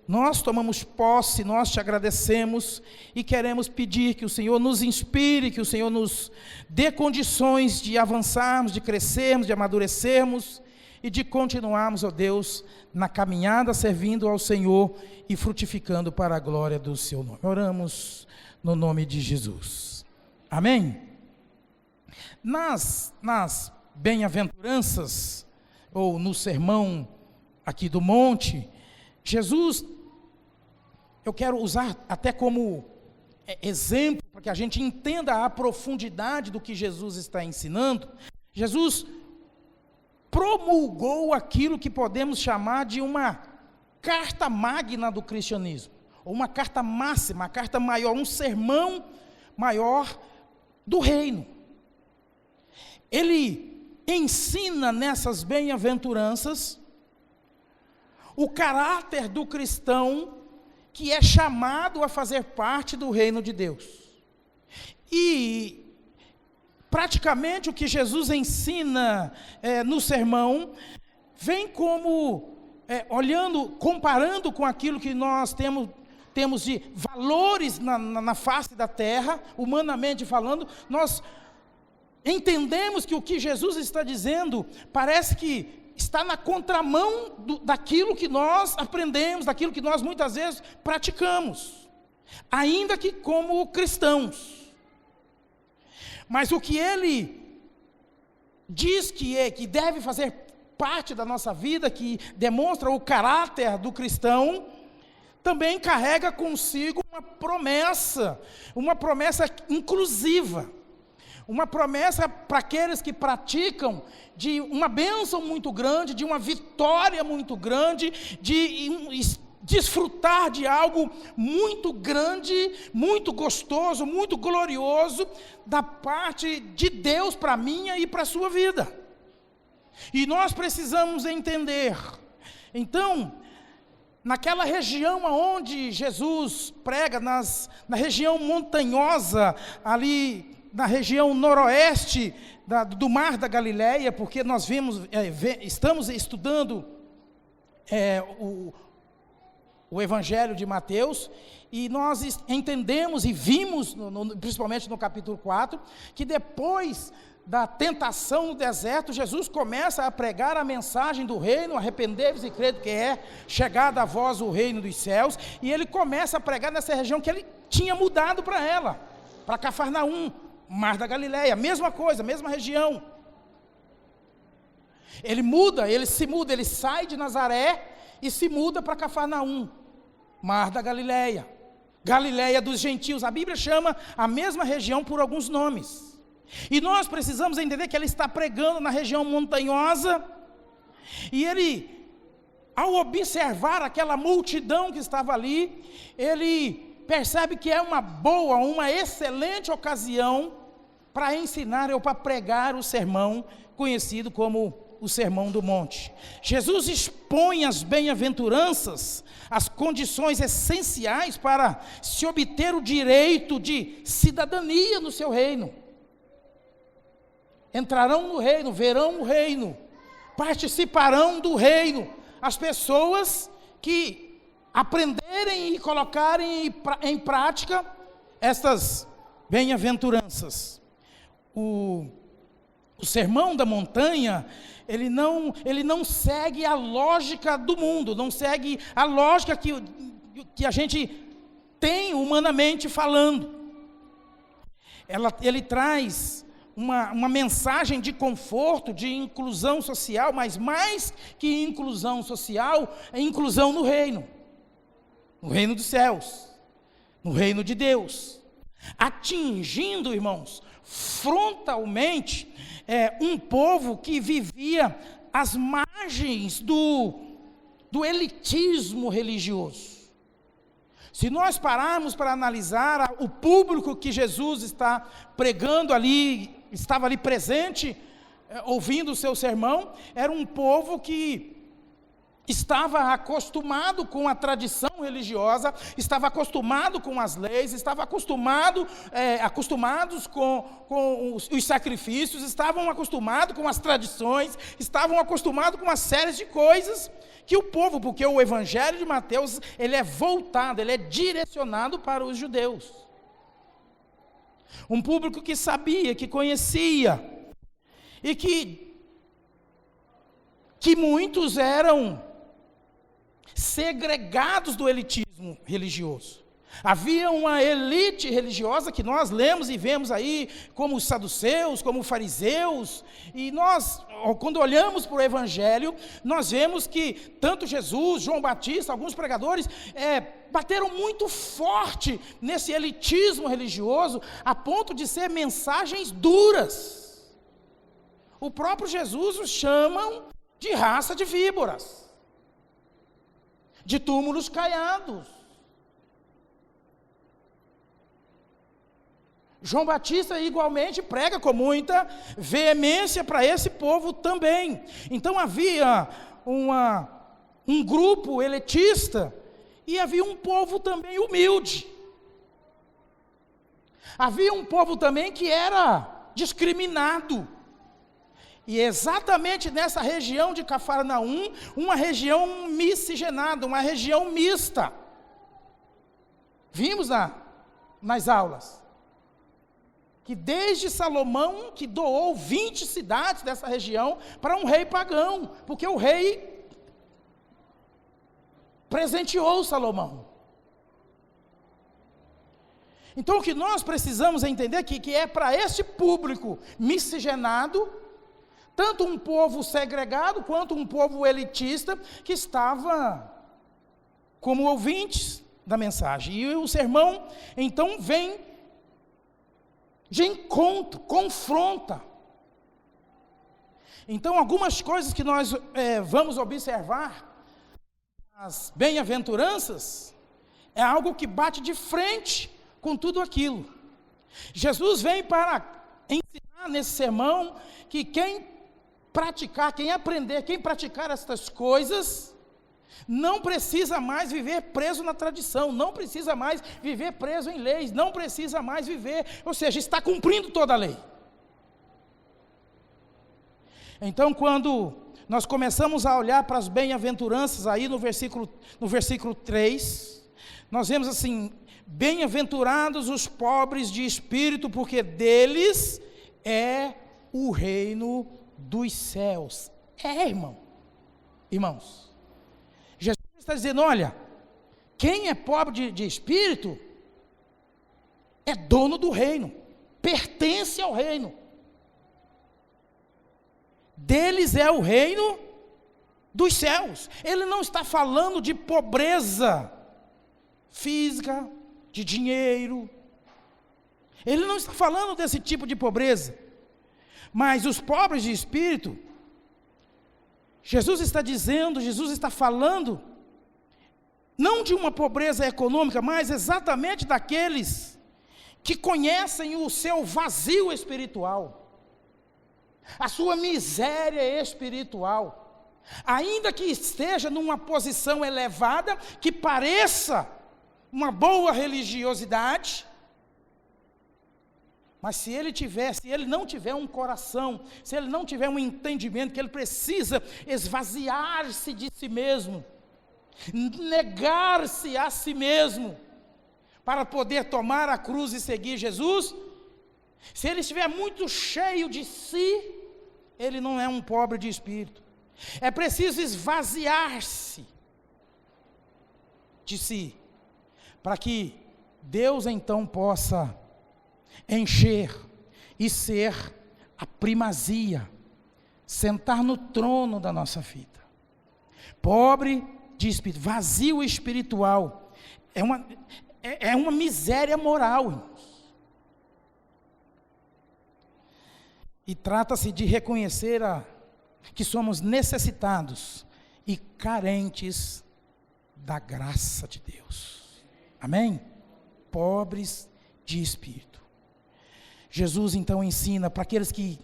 nós tomamos posse, nós te agradecemos e queremos pedir que o Senhor nos inspire, que o Senhor nos dê condições de avançarmos, de crescermos, de amadurecermos e de continuarmos, ó Deus, na caminhada servindo ao Senhor e frutificando para a glória do seu nome. Oramos no nome de Jesus. Amém? Nas bem-aventuranças, ou no sermão aqui do monte, Jesus, eu quero usar até como exemplo, para que a gente entenda a profundidade do que Jesus está ensinando. Jesus promulgou aquilo que podemos chamar de uma carta magna do cristianismo, ou uma carta máxima, uma carta maior, um sermão maior do reino. Ele ensina nessas bem-aventuranças o caráter do cristão que é chamado a fazer parte do reino de Deus. E praticamente o que Jesus ensina no sermão vem como olhando, comparando com aquilo que nós temos de valores na face da terra, humanamente falando. Nós entendemos que o que Jesus está dizendo parece que está na contramão daquilo que nós aprendemos, daquilo que nós muitas vezes praticamos, ainda que como cristãos. Mas o que ele diz que deve fazer parte da nossa vida, que demonstra o caráter do cristão, também carrega consigo uma promessa inclusiva, uma promessa para aqueles que praticam, de uma bênção muito grande, de uma vitória muito grande, de desfrutar de algo muito grande, muito gostoso, muito glorioso, da parte de Deus para a minha e para a sua vida. E nós precisamos entender. Então, naquela região onde Jesus prega, na região montanhosa, ali na região noroeste do Mar da Galileia, porque nós estamos estudando o o Evangelho de Mateus, e nós entendemos e vimos, principalmente no capítulo 4, que depois da tentação no deserto, Jesus começa a pregar a mensagem do reino, arrependei-vos e crede que é chegado a vós o reino dos céus, e ele começa a pregar nessa região que ele tinha mudado para ela, para Cafarnaum, Mar da Galileia, mesma coisa, mesma região. Ele ele sai de Nazaré e se muda para Cafarnaum, Mar da Galileia, Galileia dos gentios. A Bíblia chama a mesma região por alguns nomes. E nós precisamos entender que ele está pregando na região montanhosa, e ele, ao observar aquela multidão que estava ali, ele percebe que é uma excelente ocasião para ensinar ou para pregar o sermão conhecido como o Sermão do Monte. Jesus expõe as bem-aventuranças, as condições essenciais para se obter o direito de cidadania no seu reino. Entrarão no reino, verão o reino, participarão do reino as pessoas que aprenderem e colocarem em prática estas bem-aventuranças. O Sermão da Montanha, ele não segue a lógica do mundo, não segue a lógica que a gente tem humanamente falando. Ele traz uma mensagem de conforto, de inclusão social, mas mais que inclusão social, é inclusão no reino dos céus, no reino de Deus, atingindo, irmãos, frontalmente, um povo que vivia às margens do elitismo religioso. Se nós pararmos para analisar o público que Jesus está pregando ali, estava ali presente, ouvindo o seu sermão, era um povo que estava acostumado com a tradição religiosa, estava acostumado com as leis, estava acostumados com os sacrifícios, estavam acostumados com as tradições, estavam acostumados com uma série de coisas que o povo, porque o Evangelho de Mateus, ele é voltado, ele é direcionado para os judeus. Um público que sabia, que conhecia, e que muitos eram segregados do elitismo religioso. Havia uma elite religiosa que nós lemos e vemos aí, como os saduceus, como os fariseus, e nós, quando olhamos para o Evangelho, nós vemos que tanto Jesus, João Batista, alguns pregadores, bateram muito forte nesse elitismo religioso, a ponto de ser mensagens duras. O próprio Jesus os chamam de raça de víboras, de túmulos caiados. João Batista igualmente prega com muita veemência para esse povo também. Então havia um grupo elitista e havia um povo também humilde. Havia um povo também que era discriminado. E exatamente nessa região de Cafarnaum, uma região miscigenada, uma região mista. Vimos nas aulas que desde Salomão, que doou 20 cidades dessa região para um rei pagão, porque o rei presenteou Salomão. Então o que nós precisamos entender aqui, que é para esse público miscigenado, tanto um povo segregado, quanto um povo elitista, que estava como ouvintes da mensagem. E o sermão, então, vem de encontro, confronta. Então, algumas coisas que nós vamos observar, as bem-aventuranças, é algo que bate de frente com tudo aquilo. Jesus vem para ensinar nesse sermão que quem praticar estas coisas, não precisa mais viver preso na tradição, não precisa mais viver preso em leis, não precisa mais viver, ou seja, está cumprindo toda a lei. Então, quando nós começamos a olhar para as bem-aventuranças aí no versículo 3, nós vemos assim: bem-aventurados os pobres de espírito, porque deles é o reino dos céus. Irmãos, Jesus está dizendo: olha, quem é pobre de espírito é dono do reino, pertence ao reino. Deles é o reino dos céus. Ele não está falando de pobreza física, de dinheiro. Ele não está falando desse tipo de pobreza. Mas os pobres de espírito, Jesus está falando não de uma pobreza econômica, mas exatamente daqueles que conhecem o seu vazio espiritual, a sua miséria espiritual, ainda que esteja numa posição elevada, que pareça uma boa religiosidade, mas se ele não tiver um coração, se ele não tiver um entendimento que ele precisa esvaziar-se de si mesmo, negar-se a si mesmo, para poder tomar a cruz e seguir Jesus, se ele estiver muito cheio de si, ele não é um pobre de espírito. É preciso esvaziar-se de si, para que Deus então possa encher e ser a primazia, sentar no trono da nossa vida. Pobre de espírito, vazio espiritual, é uma miséria moral, irmãos. E trata-se de reconhecer que somos necessitados e carentes da graça de Deus. Amém? Pobres de espírito. Jesus então ensina para aqueles que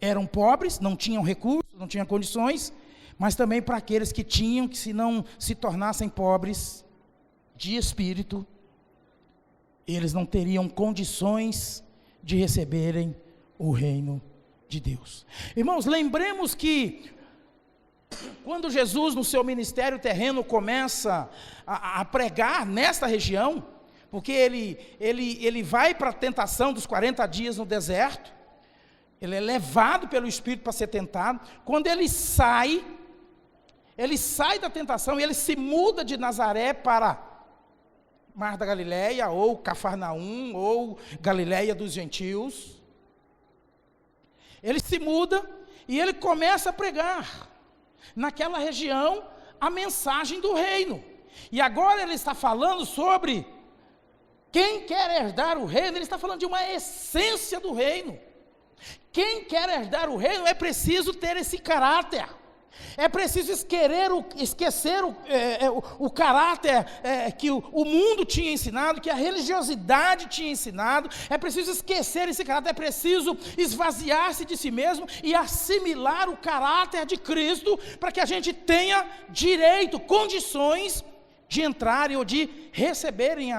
eram pobres, não tinham recursos, não tinham condições, mas também para aqueles que tinham, que se não se tornassem pobres de espírito, eles não teriam condições de receberem o reino de Deus. Irmãos, lembremos que quando Jesus no seu ministério terreno começa a pregar nesta região, porque ele vai para a tentação dos 40 dias no deserto, ele é levado pelo Espírito para ser tentado. Quando ele sai da tentação e ele se muda de Nazaré para Mar da Galileia, ou Cafarnaum, ou Galileia dos gentios. Ele se muda e ele começa a pregar naquela região a mensagem do reino. E agora ele está falando sobre quem quer herdar o reino. Ele está falando de uma essência do reino. Quem quer herdar o reino é preciso ter esse caráter. É preciso esquecer o caráter que o mundo tinha ensinado, que a religiosidade tinha ensinado. É preciso esquecer esse caráter, é preciso esvaziar-se de si mesmo e assimilar o caráter de Cristo, para que a gente tenha direito, condições de entrarem ou de receberem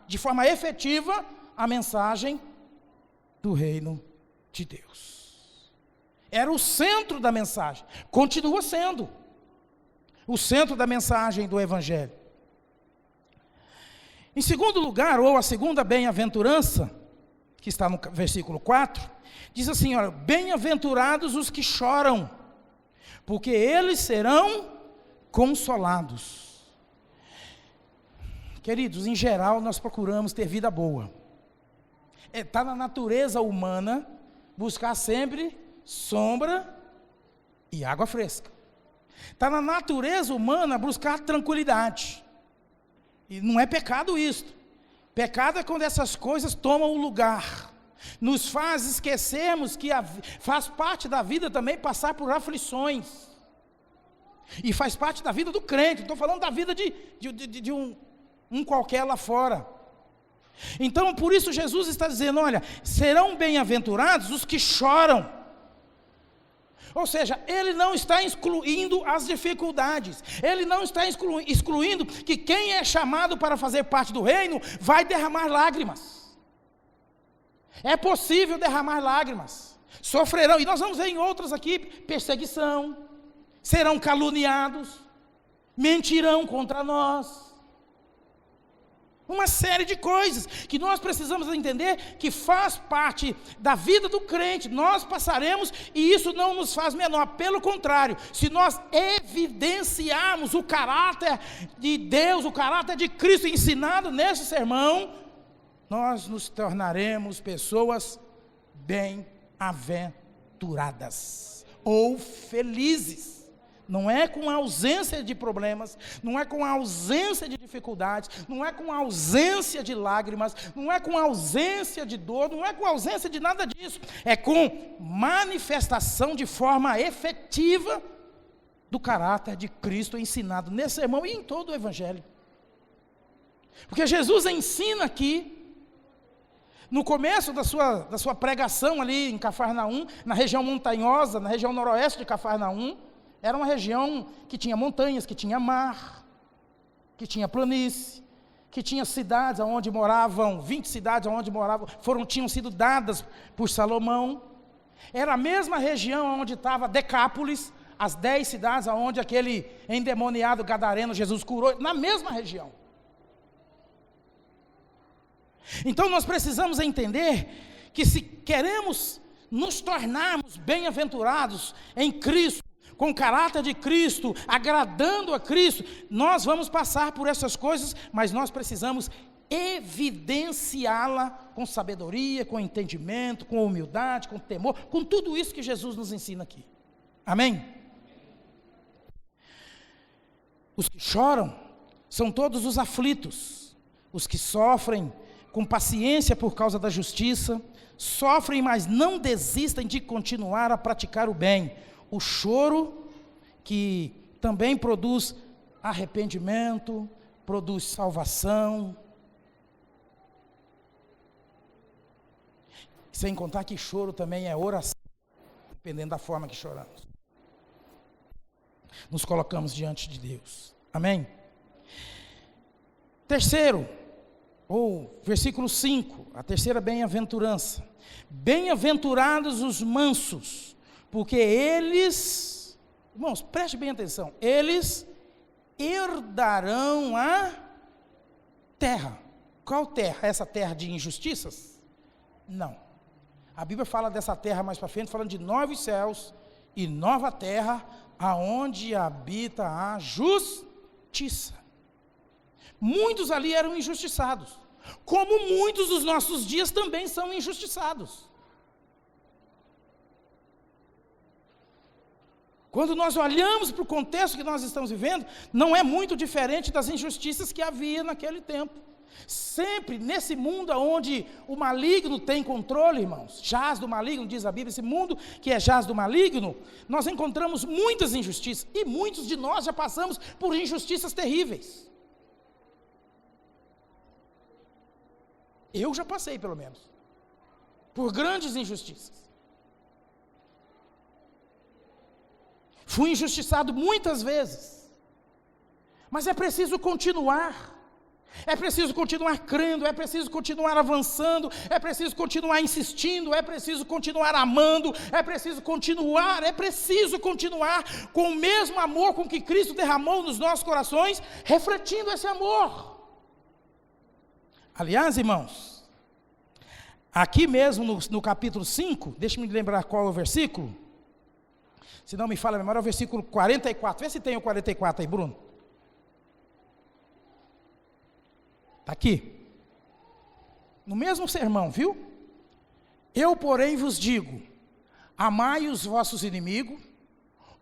de forma efetiva a mensagem do reino de Deus. Era o centro da mensagem, continua sendo o centro da mensagem do Evangelho. Em segundo lugar, ou a segunda bem-aventurança, que está no versículo 4, diz assim: olha, bem-aventurados os que choram, porque eles serão consolados. Queridos, em geral nós procuramos ter vida boa. Está na natureza humana buscar sempre sombra e água fresca. Está na natureza humana buscar tranquilidade. E não é pecado isto. Pecado é quando essas coisas tomam o lugar. Nos faz esquecermos que faz parte da vida também passar por aflições. E faz parte da vida do crente. Estou falando da vida de um qualquer lá fora. Então, por isso Jesus está dizendo: olha, serão bem-aventurados os que choram. Ou seja, ele não está excluindo as dificuldades, ele não está excluindo que quem é chamado para fazer parte do reino vai derramar lágrimas. É possível derramar lágrimas, sofrerão, e nós vamos ver em outras aqui, perseguição, serão caluniados, mentirão contra nós. Uma série de coisas que nós precisamos entender que faz parte da vida do crente. Nós passaremos e isso não nos faz menor. Pelo contrário, se nós evidenciarmos o caráter de Deus, o caráter de Cristo ensinado nesse sermão, nós nos tornaremos pessoas bem-aventuradas ou felizes. Não é com a ausência de problemas, não é com a ausência de dificuldades, não é com a ausência de lágrimas, não é com a ausência de dor, não é com a ausência de nada disso. É com manifestação de forma efetiva do caráter de Cristo ensinado nesse sermão e em todo o Evangelho. Porque Jesus ensina aqui, no começo da sua pregação ali em Cafarnaum, na região montanhosa, na região noroeste de Cafarnaum, era uma região que tinha montanhas, que tinha mar, que tinha planície, que tinha cidades onde moravam, 20 cidades onde moravam, tinham sido dadas por Salomão. Era a mesma região onde estava Decápolis, as 10 cidades onde aquele endemoniado gadareno Jesus curou, na mesma região. Então nós precisamos entender que se queremos nos tornarmos bem-aventurados em Cristo, com o caráter de Cristo, agradando a Cristo, nós vamos passar por essas coisas, mas nós precisamos evidenciá-la com sabedoria, com entendimento, com humildade, com temor, com tudo isso que Jesus nos ensina aqui. Amém? Os que choram são todos os aflitos, os que sofrem com paciência por causa da justiça, sofrem, mas não desistem de continuar a praticar o bem. O choro, que também produz arrependimento, produz salvação. Sem contar que choro também é oração, dependendo da forma que choramos. Nos colocamos diante de Deus. Amém? Terceiro, ou versículo 5, a terceira bem-aventurança. Bem-aventurados os mansos, porque eles, irmãos, preste bem atenção, eles herdarão a terra. Qual terra? Essa terra de injustiças? Não. A Bíblia fala dessa terra mais para frente, falando de novos céus e nova terra, aonde habita a justiça. Muitos ali eram injustiçados, como muitos dos nossos dias também são injustiçados. Quando nós olhamos para o contexto que nós estamos vivendo, não é muito diferente das injustiças que havia naquele tempo. Sempre nesse mundo onde o maligno tem controle, irmãos, jaz do maligno, diz a Bíblia, esse mundo que é jaz do maligno, nós encontramos muitas injustiças, e muitos de nós já passamos por injustiças terríveis. Eu já passei, pelo menos, por grandes injustiças. Fui injustiçado muitas vezes, mas é preciso continuar. É preciso continuar crendo, é preciso continuar avançando, é preciso continuar insistindo, é preciso continuar amando, é preciso continuar com o mesmo amor com que Cristo derramou nos nossos corações, refletindo esse amor. Aliás, irmãos, aqui mesmo no capítulo 5, deixa-me lembrar qual é o versículo, se não me falha a memória, é o versículo 44, vê se tem o 44 aí, Bruno. Está aqui, no mesmo sermão, viu? Eu, porém, vos digo, amai os vossos inimigos,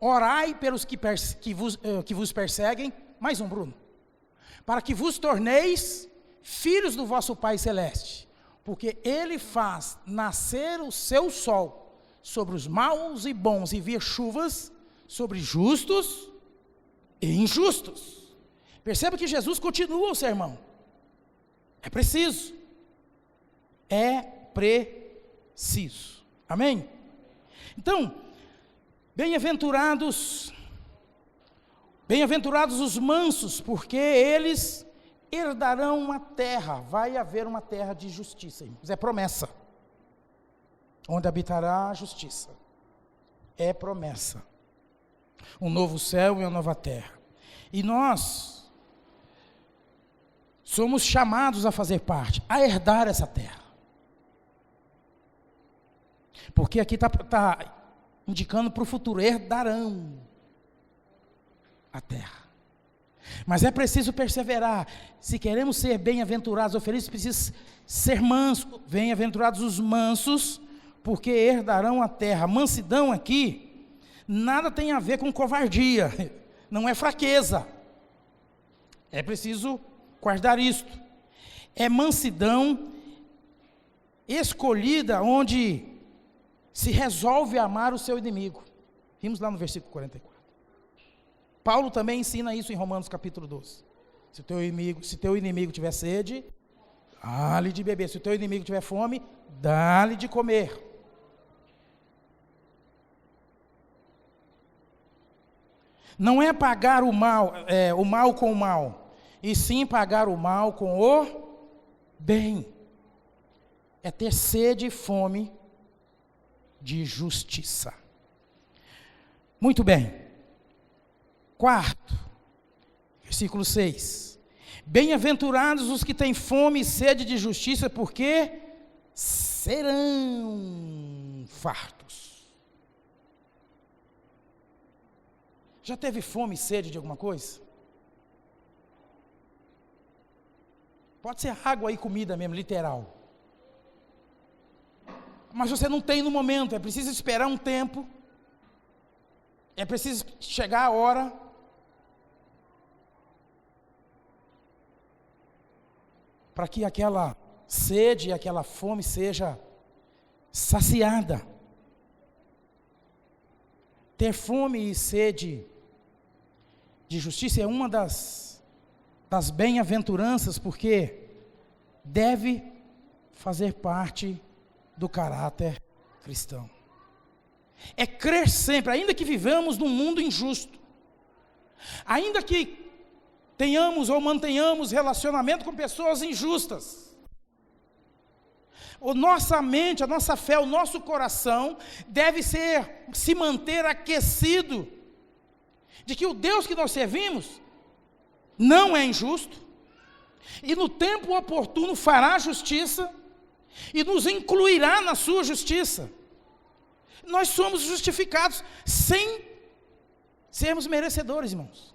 orai pelos que vos perseguem, mais um, Bruno, para que vos torneis filhos do vosso Pai Celeste, porque Ele faz nascer o seu sol sobre os maus e bons, e vir chuvas sobre justos e injustos. Perceba que Jesus continua o sermão. É preciso. Amém? Então, bem-aventurados os mansos, porque eles herdarão uma terra. Vai haver uma terra de justiça, irmãos. É promessa. Onde habitará a justiça. É promessa. Um novo céu e uma nova terra. E nós somos chamados a fazer parte, a herdar essa terra. Porque aqui está indicando para o futuro, herdarão a terra. Mas é preciso perseverar. Se queremos ser bem-aventurados ou felizes, precisa ser manso. Bem-aventurados os mansos, porque herdarão a terra. Mansidão aqui, nada tem a ver com covardia, não é fraqueza. É preciso guardar isto. É mansidão escolhida onde se resolve amar o seu inimigo. Vimos lá no versículo 44. Paulo também ensina isso em Romanos capítulo 12. Se teu inimigo tiver sede, dá-lhe de beber. Se o teu inimigo tiver fome, dá-lhe de comer. Não é pagar o mal com o mal, e sim pagar o mal com o bem. É ter sede e fome de justiça. Muito bem. Quarto, versículo 6. Bem-aventurados os que têm fome e sede de justiça, porque serão fartos. Já teve fome e sede de alguma coisa? Pode ser água e comida mesmo, literal. Mas você não tem no momento, é preciso esperar um tempo. É preciso chegar a hora. Para que aquela sede e aquela fome seja saciada. Ter fome e sede de justiça é uma das bem-aventuranças, porque deve fazer parte do caráter cristão. É crer sempre, ainda que vivamos num mundo injusto, ainda que tenhamos ou mantenhamos relacionamento com pessoas injustas, a nossa mente, a nossa fé, o nosso coração deve se manter aquecido de que o Deus que nós servimos não é injusto, e no tempo oportuno fará justiça, e nos incluirá na sua justiça. Nós somos justificados sem sermos merecedores, irmãos.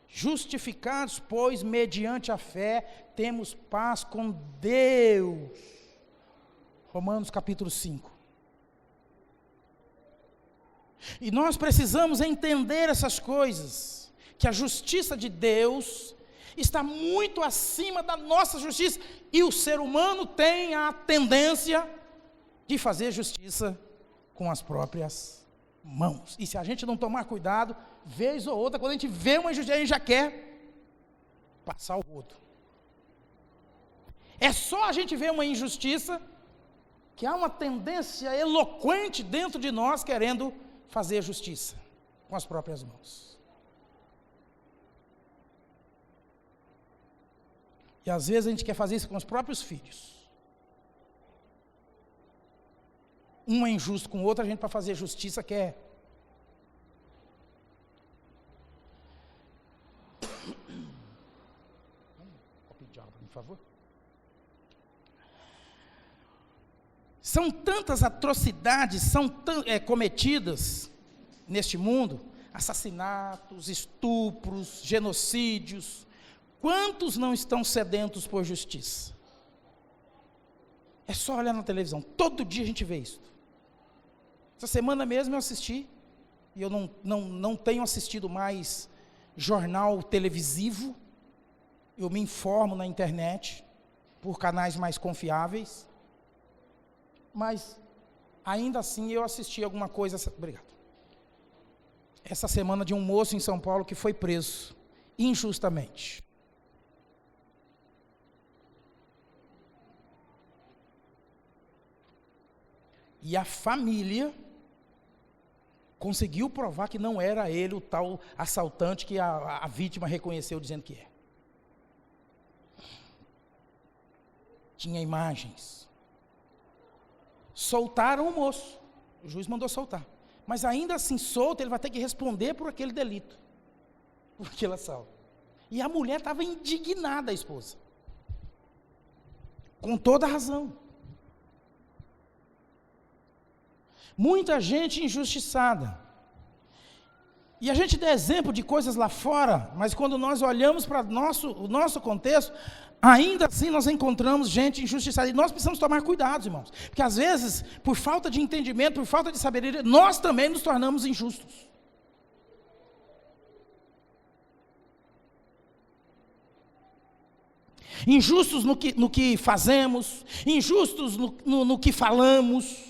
Justificados, pois, mediante a fé, temos paz com Deus. Romanos capítulo 5. E nós precisamos entender essas coisas, que a justiça de Deus está muito acima da nossa justiça, e o ser humano tem a tendência de fazer justiça com as próprias mãos. E se a gente não tomar cuidado, vez ou outra, quando a gente vê uma injustiça, a gente já quer passar o rodo. É só a gente ver uma injustiça que há uma tendência eloquente dentro de nós querendo fazer justiça com as próprias mãos. E às vezes a gente quer fazer isso com os próprios filhos. Um é injusto com o outro, a gente, para fazer justiça, quer. Copo de água, por favor. São tantas atrocidades, cometidas neste mundo, assassinatos, estupros, genocídios. Quantos não estão sedentos por justiça? É só olhar na televisão, todo dia a gente vê isso. Essa semana mesmo eu assisti, e eu não tenho assistido mais jornal televisivo, eu me informo na internet, por canais mais confiáveis, mas ainda assim eu assisti alguma coisa, obrigado. Essa semana de um moço em São Paulo que foi preso, injustamente. E a família conseguiu provar que não era ele o tal assaltante que a vítima reconheceu dizendo que é. Tinha imagens. Soltaram o moço. O juiz mandou soltar. mas ainda assim solto, ele vai ter que responder por aquele delito, por aquele assalto. E a mulher estava indignada, a esposa, com toda a razão. Muita gente injustiçada. E a gente dá exemplo de coisas lá fora, mas quando nós olhamos para o nosso contexto, ainda assim nós encontramos gente injustiçada. E nós precisamos tomar cuidado, irmãos. Porque às vezes, por falta de entendimento, por falta de sabedoria, nós também nos tornamos injustos. Injustos no que fazemos, injustos no que falamos.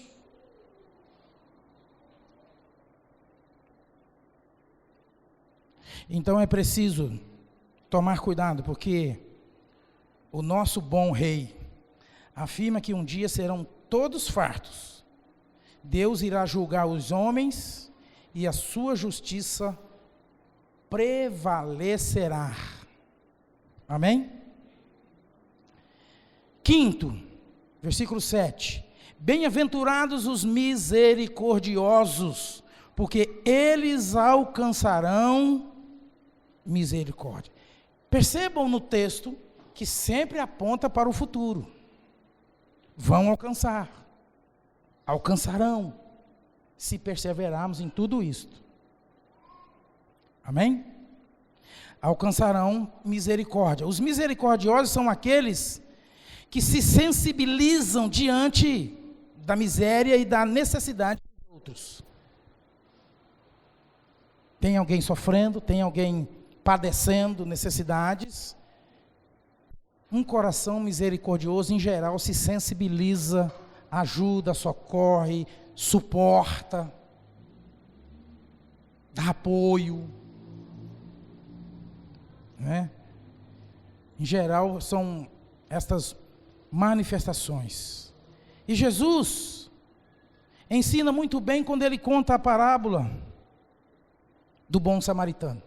Então é preciso tomar cuidado, porque o nosso bom rei afirma que um dia serão todos fartos. Deus irá julgar os homens e a sua justiça prevalecerá. Amém? Quinto, versículo 7. Bem-aventurados os misericordiosos, porque eles alcançarão misericórdia. Percebam no texto que sempre aponta para o futuro. Vão alcançar, alcançarão, se perseverarmos em tudo isto. Amém? Alcançarão misericórdia. Os misericordiosos são aqueles que se sensibilizam diante da miséria e da necessidade dos outros. Tem alguém sofrendo, tem alguém padecendo necessidades. Um coração misericordioso, em geral, se sensibiliza, ajuda, socorre, suporta, dá apoio. Né? Em geral, são estas manifestações. E Jesus ensina muito bem quando ele conta a parábola do bom samaritano.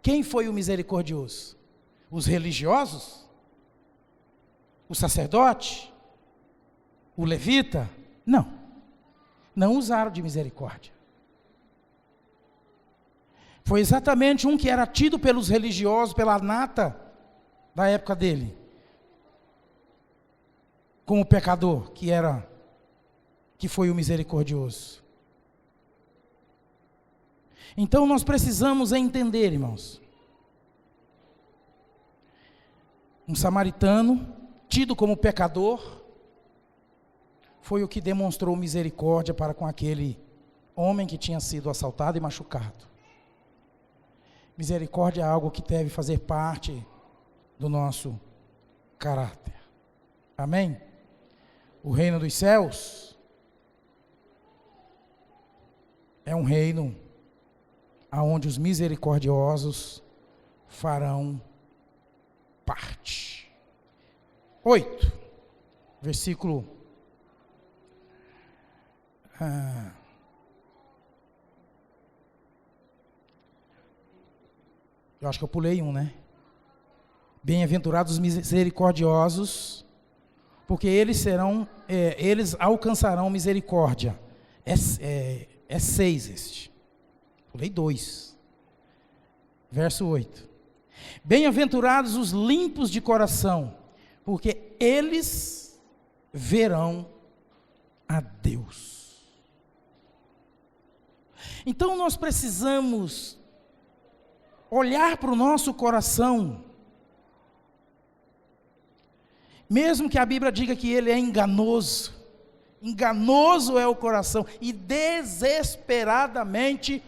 Quem foi o misericordioso? Os religiosos? O sacerdote? O levita? Não. Não usaram de misericórdia. Foi exatamente um que era tido pelos religiosos, pela nata da época dele, como pecador, que foi o misericordioso. Então nós precisamos entender, irmãos. Um samaritano, tido como pecador, foi o que demonstrou misericórdia para com aquele homem que tinha sido assaltado e machucado. Misericórdia é algo que deve fazer parte do nosso caráter. Amém? O reino dos céus é um reino aonde os misericordiosos farão parte. 8, versículo eu acho que eu pulei um, né? Bem-aventurados os misericordiosos, porque eles alcançarão misericórdia. É 6 este. Pulei 2. Verso 8. Bem-aventurados os limpos de coração, porque eles verão a Deus. Então nós precisamos olhar para o nosso coração, mesmo que a Bíblia diga que ele é enganoso. Enganoso é o coração e desesperadamente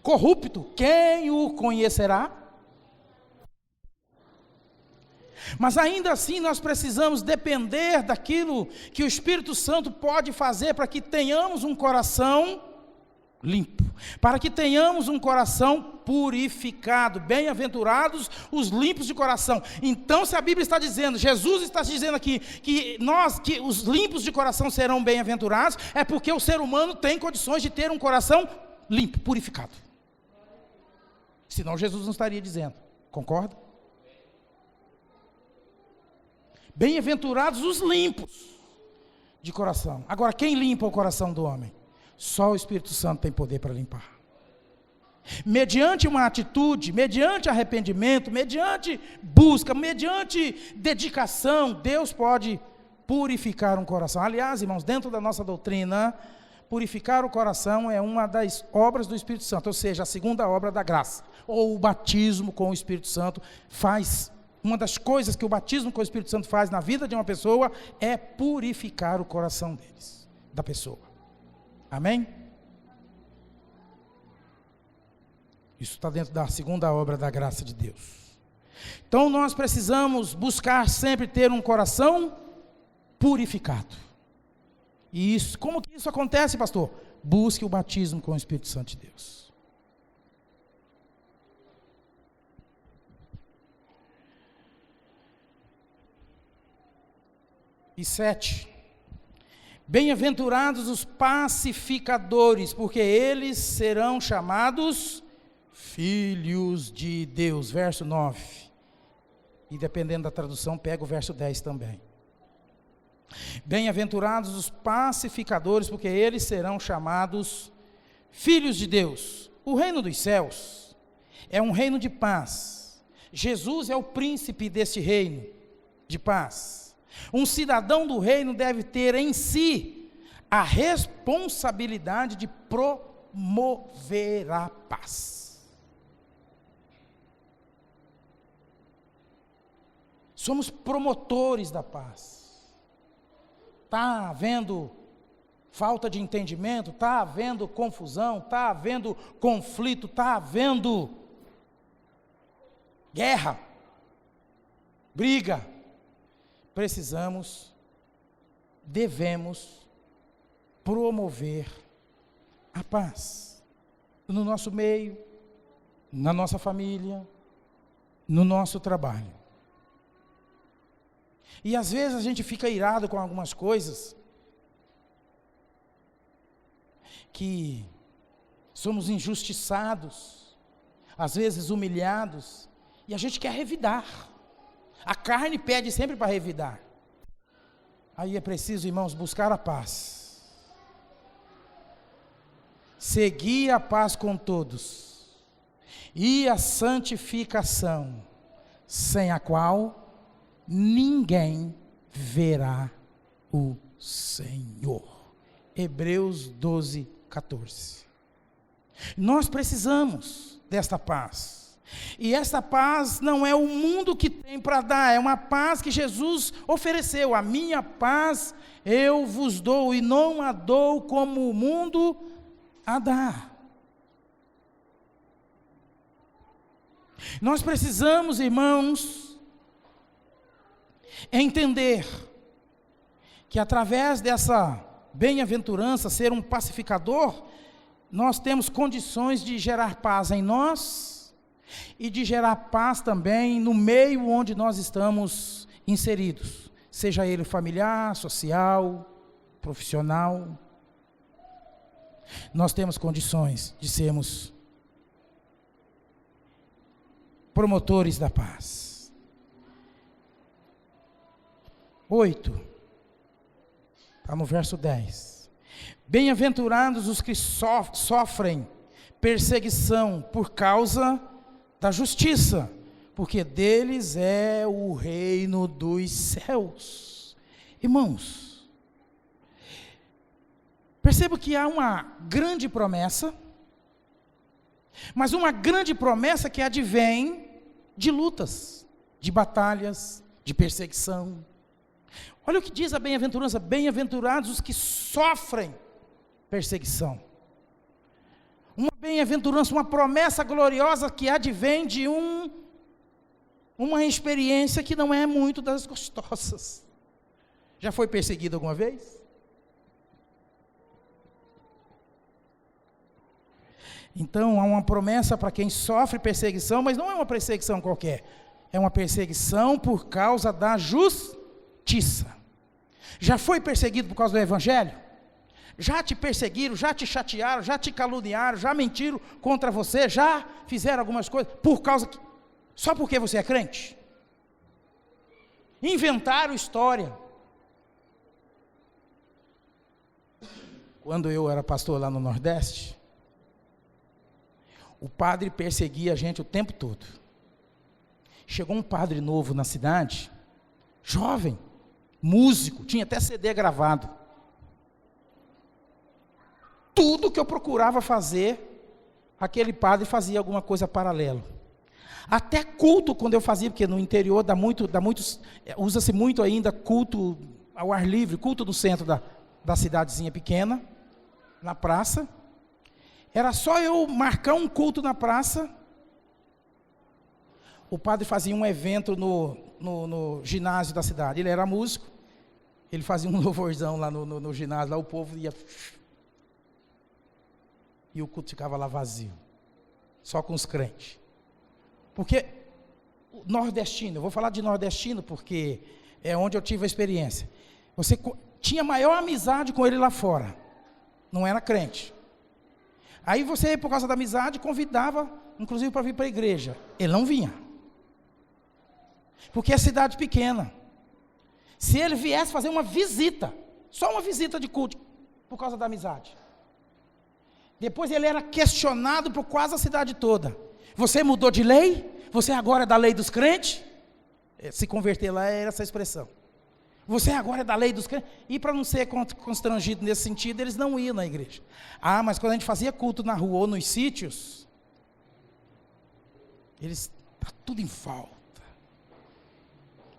corrupto. Quem o conhecerá? Mas ainda assim nós precisamos depender daquilo que o Espírito Santo pode fazer para que tenhamos um coração limpo, para que tenhamos um coração purificado. Bem-aventurados os limpos de coração. Então, se a Bíblia está dizendo, Jesus está dizendo aqui que os limpos de coração serão bem-aventurados, é porque o ser humano tem condições de ter um coração limpo, purificado. Senão Jesus não estaria dizendo. Concorda? Bem-aventurados os limpos de coração. Agora, quem limpa o coração do homem? Só o Espírito Santo tem poder para limpar. Mediante uma atitude, mediante arrependimento, mediante busca, mediante dedicação, Deus pode purificar um coração. Aliás, irmãos, dentro da nossa doutrina, purificar o coração é uma das obras do Espírito Santo, ou seja, a segunda obra da graça, ou o batismo com o Espírito Santo faz. Uma das coisas que o batismo com o Espírito Santo faz na vida de uma pessoa é purificar o coração da pessoa. Amém? Isso está dentro da segunda obra da graça de Deus. Então nós precisamos buscar sempre ter um coração purificado. E isso, como que isso acontece, pastor? Busque o batismo com o Espírito Santo de Deus. E 7. Bem-aventurados os pacificadores, porque eles serão chamados filhos de Deus. Verso 9. E dependendo da tradução, pega o verso 10 também. Bem-aventurados os pacificadores, porque eles serão chamados filhos de Deus. O reino dos céus é um reino de paz. Jesus é o príncipe deste reino de paz. Um cidadão do reino deve ter em si a responsabilidade de promover a paz. Somos promotores da paz. Está havendo falta de entendimento, está havendo confusão, está havendo conflito, está havendo guerra, briga. Devemos promover a paz no nosso meio, na nossa família, no nosso trabalho. E às vezes a gente fica irado com algumas coisas, que somos injustiçados, às vezes humilhados, e a gente quer revidar. A carne pede sempre para revidar. Aí é preciso, irmãos, buscar a paz. Seguir a paz com todos. E a santificação, sem a qual ninguém verá o Senhor. Hebreus 12, 14. Nós precisamos desta paz. E essa paz não é o mundo que tem para dar, é uma paz que Jesus ofereceu. A minha paz eu vos dou, e não a dou como o mundo a dá. Nós precisamos, irmãos, entender que através dessa bem-aventurança, ser um pacificador, nós temos condições de gerar paz em nós, e de gerar paz também no meio onde nós estamos inseridos, seja ele familiar, social, profissional. Nós temos condições de sermos promotores da paz. 8, está no verso 10. Bem-aventurados os que sofrem perseguição por causa da justiça, porque deles é o reino dos céus. Irmãos, perceba que há uma grande promessa, mas uma grande promessa que advém de lutas, de batalhas, de perseguição. Olha o que diz a bem-aventurança: bem-aventurados os que sofrem perseguição. Uma bem-aventurança, uma promessa gloriosa que advém de uma experiência que não é muito das gostosas. Já foi perseguido alguma vez? Então há uma promessa para quem sofre perseguição, mas não é uma perseguição qualquer. É uma perseguição por causa da justiça. Já foi perseguido por causa do evangelho? Já te perseguiram, já te chatearam, já te caluniaram, já mentiram contra você, já fizeram algumas coisas, só porque você é crente? Inventaram história. quando eu era pastor lá no Nordeste, o padre perseguia a gente o tempo todo. Chegou um padre novo na cidade, jovem, músico, tinha até CD gravado. Tudo que eu procurava fazer, aquele padre fazia alguma coisa paralela. Até culto, quando eu fazia, porque no interior usa-se muito ainda culto ao ar livre, culto no centro da cidadezinha pequena, na praça. Era só eu marcar um culto na praça, o padre fazia um evento no ginásio da cidade. Ele era músico, ele fazia um louvorzão lá no ginásio, lá o povo ia... E o culto ficava lá vazio, só com os crentes. Porque o nordestino, eu vou falar de nordestino porque é onde eu tive a experiência. Você tinha maior amizade com ele lá fora, não era crente. Aí você, por causa da amizade, convidava, inclusive para vir para a igreja. Ele não vinha. Porque é cidade pequena. Se ele viesse fazer uma visita, só uma visita de culto, por causa da amizade. Depois ele era questionado por quase a cidade toda. Você mudou de lei? Você agora é da lei dos crentes? Se converter lá era essa expressão. Você agora é da lei dos crentes? E para não ser constrangido nesse sentido, eles não iam na igreja. Ah, mas quando a gente fazia culto na rua ou nos sítios, eles, está tudo em falta.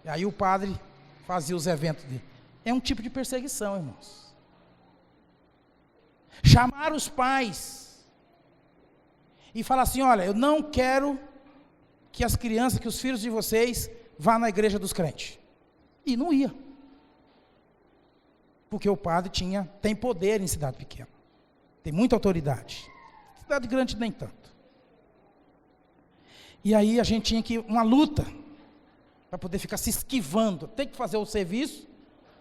E aí o padre fazia os eventos dele. É um tipo de perseguição, irmãos. Chamar os pais e falar assim: olha, eu não quero que as crianças, que os filhos de vocês vá na igreja dos crentes. E não ia. Porque o padre tem poder em cidade pequena. Tem muita autoridade. Cidade grande nem tanto. E aí a gente tinha que uma luta para poder ficar se esquivando. Tem que fazer o serviço,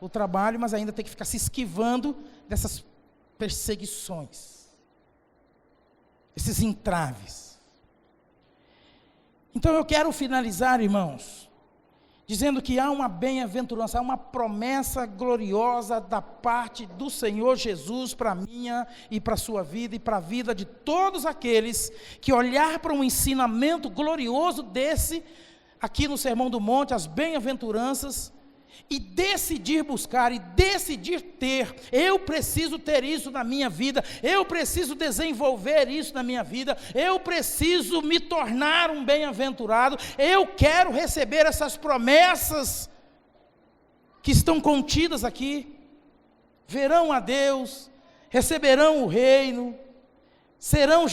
o trabalho, mas ainda tem que ficar se esquivando dessas perseguições, esses entraves. Então eu quero finalizar, irmãos, dizendo que há uma bem-aventurança, há uma promessa gloriosa da parte do Senhor Jesus para a minha e para a sua vida e para a vida de todos aqueles que olhar para um ensinamento glorioso desse, aqui no Sermão do Monte, as bem-aventuranças, e decidir buscar, e decidir ter. Eu preciso ter isso na minha vida, eu preciso desenvolver isso na minha vida, eu preciso me tornar um bem-aventurado, eu quero receber essas promessas que estão contidas aqui. Verão a Deus, receberão o reino, serão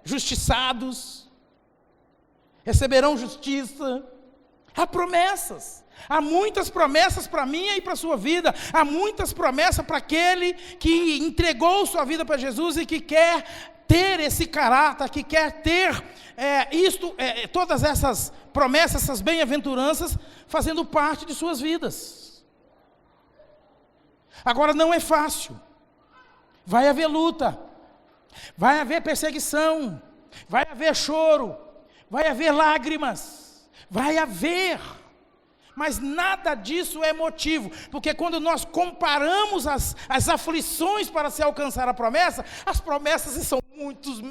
justiçados, receberão justiça. Há promessas. Há muitas promessas para a minha e para a sua vida. Há muitas promessas para aquele que entregou sua vida para Jesus e que quer ter esse caráter, que quer ter todas essas promessas, essas bem-aventuranças, fazendo parte de suas vidas. Agora não é fácil. Vai haver luta, vai haver perseguição, vai haver choro, vai haver lágrimas, vai haver. Mas nada disso é motivo, porque quando nós comparamos as aflições para se alcançar a promessa, as promessas são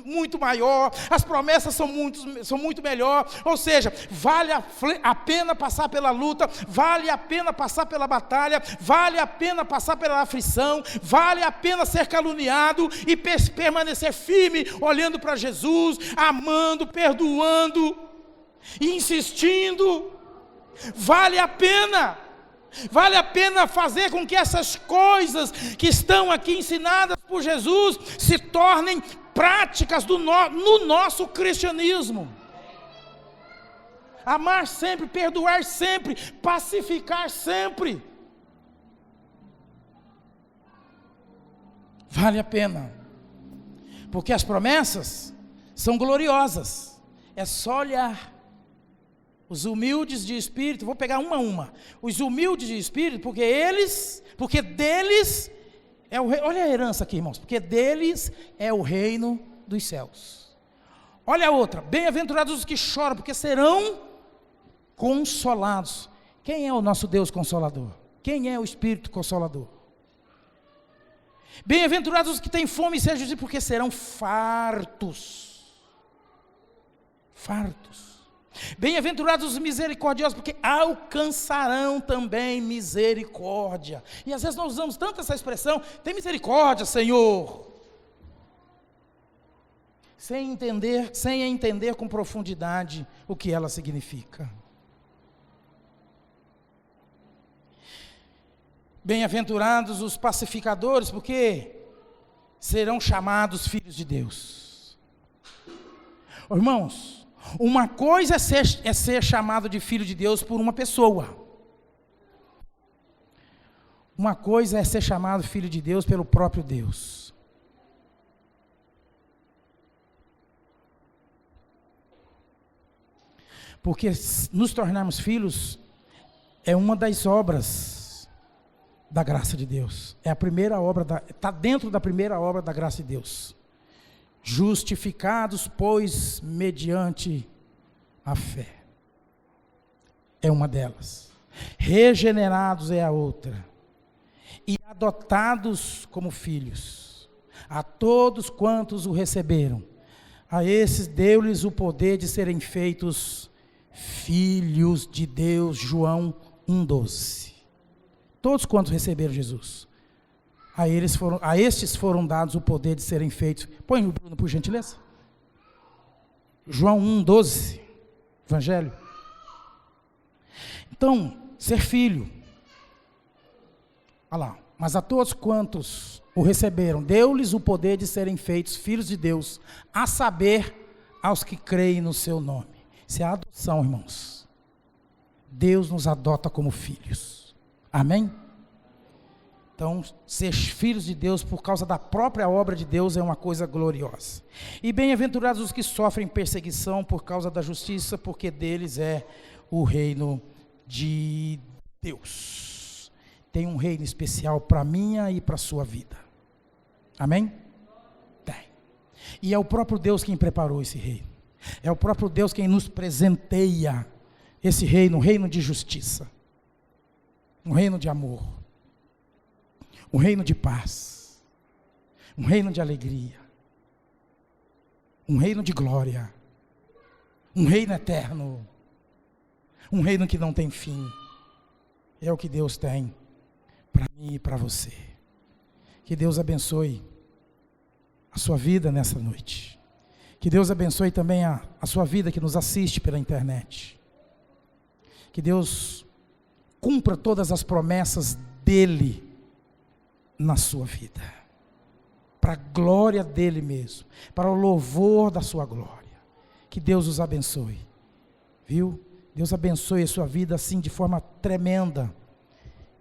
muito maior, as promessas são muito melhor, ou seja, vale a pena passar pela luta, vale a pena passar pela batalha, vale a pena passar pela aflição, vale a pena ser caluniado e permanecer firme, olhando para Jesus, amando, perdoando, insistindo. Vale a pena fazer com que essas coisas que estão aqui ensinadas por Jesus se tornem práticas no nosso cristianismo. Amar sempre, perdoar sempre, pacificar sempre. Vale a pena, porque as promessas são gloriosas, é só olhar. Os humildes de espírito, vou pegar uma a uma. Os humildes de espírito, porque deles é o reino. Olha a herança aqui, irmãos. Porque deles é o reino dos céus. Olha a outra. Bem-aventurados os que choram, porque serão consolados. Quem é o nosso Deus Consolador? Quem é o Espírito Consolador? Bem-aventurados os que têm fome e sede, porque serão fartos. Fartos. Bem-aventurados os misericordiosos, porque alcançarão também misericórdia. E às vezes nós usamos tanto essa expressão, tem misericórdia, Senhor, sem entender com profundidade o que ela significa. Bem-aventurados os pacificadores, porque serão chamados filhos de Deus. Irmãos, uma coisa é ser chamado de filho de Deus por uma pessoa. Uma coisa é ser chamado filho de Deus pelo próprio Deus. Porque nos tornarmos filhos é uma das obras da graça de Deus. É a primeira obra, está dentro da primeira obra da graça de Deus. Justificados, pois, mediante a fé. É uma delas. Regenerados é a outra. E adotados como filhos. A todos quantos o receberam, a esses deu-lhes o poder de serem feitos filhos de Deus. João 1,12. Todos quantos receberam Jesus, a estes foram dados o poder de serem feitos. Põe o Bruno, por gentileza. João 1,12, Evangelho. Então, ser filho. Olha lá. Mas a todos quantos o receberam, deu-lhes o poder de serem feitos filhos de Deus, a saber, aos que creem no seu nome. Isso é a adoção, irmãos. Deus nos adota como filhos. Amém? Então, ser filhos de Deus por causa da própria obra de Deus é uma coisa gloriosa. E bem-aventurados os que sofrem perseguição por causa da justiça, porque deles é o reino de Deus. Tem um reino especial para a minha e para a sua vida. Amém? Tem. E é o próprio Deus quem preparou esse reino. É o próprio Deus quem nos presenteia esse reino, um reino de justiça. Um reino de amor, um reino de paz, um reino de alegria, um reino de glória, um reino eterno, um reino que não tem fim. É o que Deus tem para mim e para você. Que Deus abençoe a sua vida nessa noite. Que Deus abençoe também a sua vida que nos assiste pela internet. Que Deus cumpra todas as promessas dEle na sua vida, para a glória dEle mesmo, para o louvor da sua glória. Que Deus os abençoe, viu? Deus abençoe a sua vida assim de forma tremenda.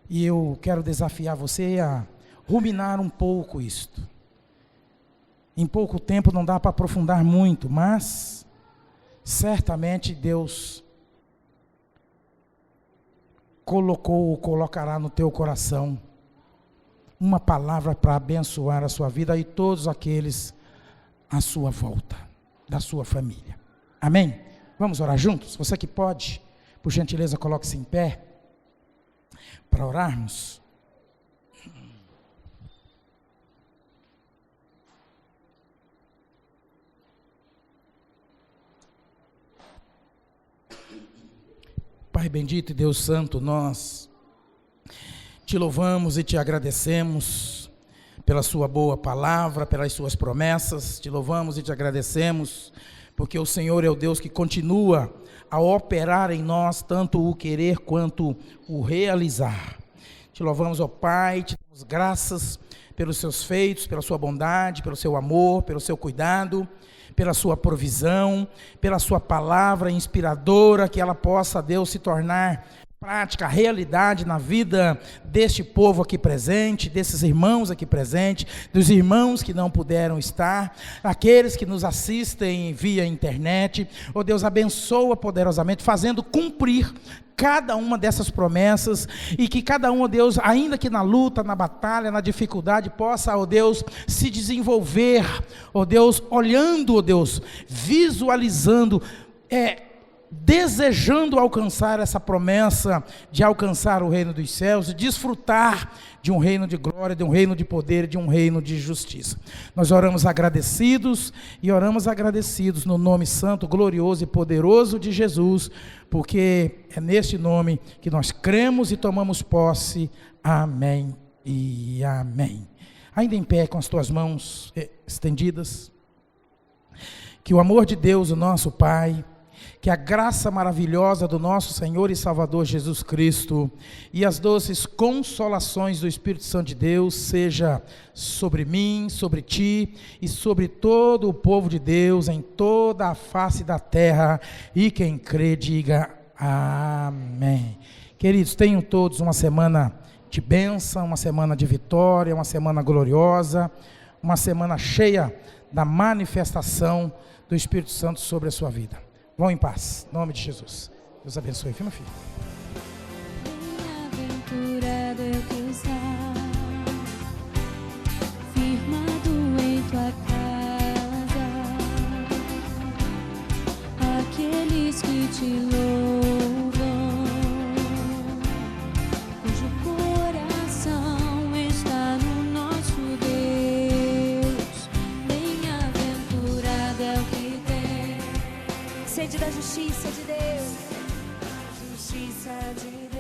E eu quero desafiar você a ruminar um pouco isto. Em pouco tempo não dá para aprofundar muito, mas certamente Deus colocará no teu coração uma palavra para abençoar a sua vida e todos aqueles à sua volta, da sua família. Amém? Vamos orar juntos? Você que pode, por gentileza, coloque-se em pé para orarmos. Pai bendito e Deus santo, nós te louvamos e te agradecemos pela sua boa palavra, pelas suas promessas. Te louvamos e te agradecemos porque o Senhor é o Deus que continua a operar em nós tanto o querer quanto o realizar. Te louvamos, ó Pai, te damos graças pelos seus feitos, pela sua bondade, pelo seu amor, pelo seu cuidado, pela sua provisão, pela sua palavra inspiradora, que ela possa, Deus, se tornar prática, realidade na vida deste povo aqui presente, desses irmãos aqui presentes, dos irmãos que não puderam estar, aqueles que nos assistem via internet. Oh Deus, abençoa poderosamente, fazendo cumprir cada uma dessas promessas, e que cada um, ó Deus, ainda que na luta, na batalha, na dificuldade, possa, ó Deus, se desenvolver, ó Deus, olhando, ó Deus, visualizando, desejando alcançar essa promessa de alcançar o reino dos céus e desfrutar de um reino de glória, de um reino de poder, de um reino de justiça. Nós oramos agradecidos e oramos agradecidos no nome santo, glorioso e poderoso de Jesus, porque é neste nome que nós cremos e tomamos posse. Amém e amém. Ainda em pé com as tuas mãos estendidas, que o amor de Deus, o nosso Pai, que a graça maravilhosa do nosso Senhor e Salvador Jesus Cristo e as doces consolações do Espírito Santo de Deus seja sobre mim, sobre ti e sobre todo o povo de Deus em toda a face da terra, e quem crê diga amém. Queridos, tenham todos uma semana de bênção, uma semana de vitória, uma semana gloriosa, uma semana cheia da manifestação do Espírito Santo sobre a sua vida. Vão em paz, em nome de Jesus. Deus abençoe, filho, meu filho. Bem-aventurado é o que está firmado em tua casa, aqueles que te louvam, cujo coração está no nosso Deus. Bem-aventurado é o que tem sede da justiça de Deus, justiça de Deus.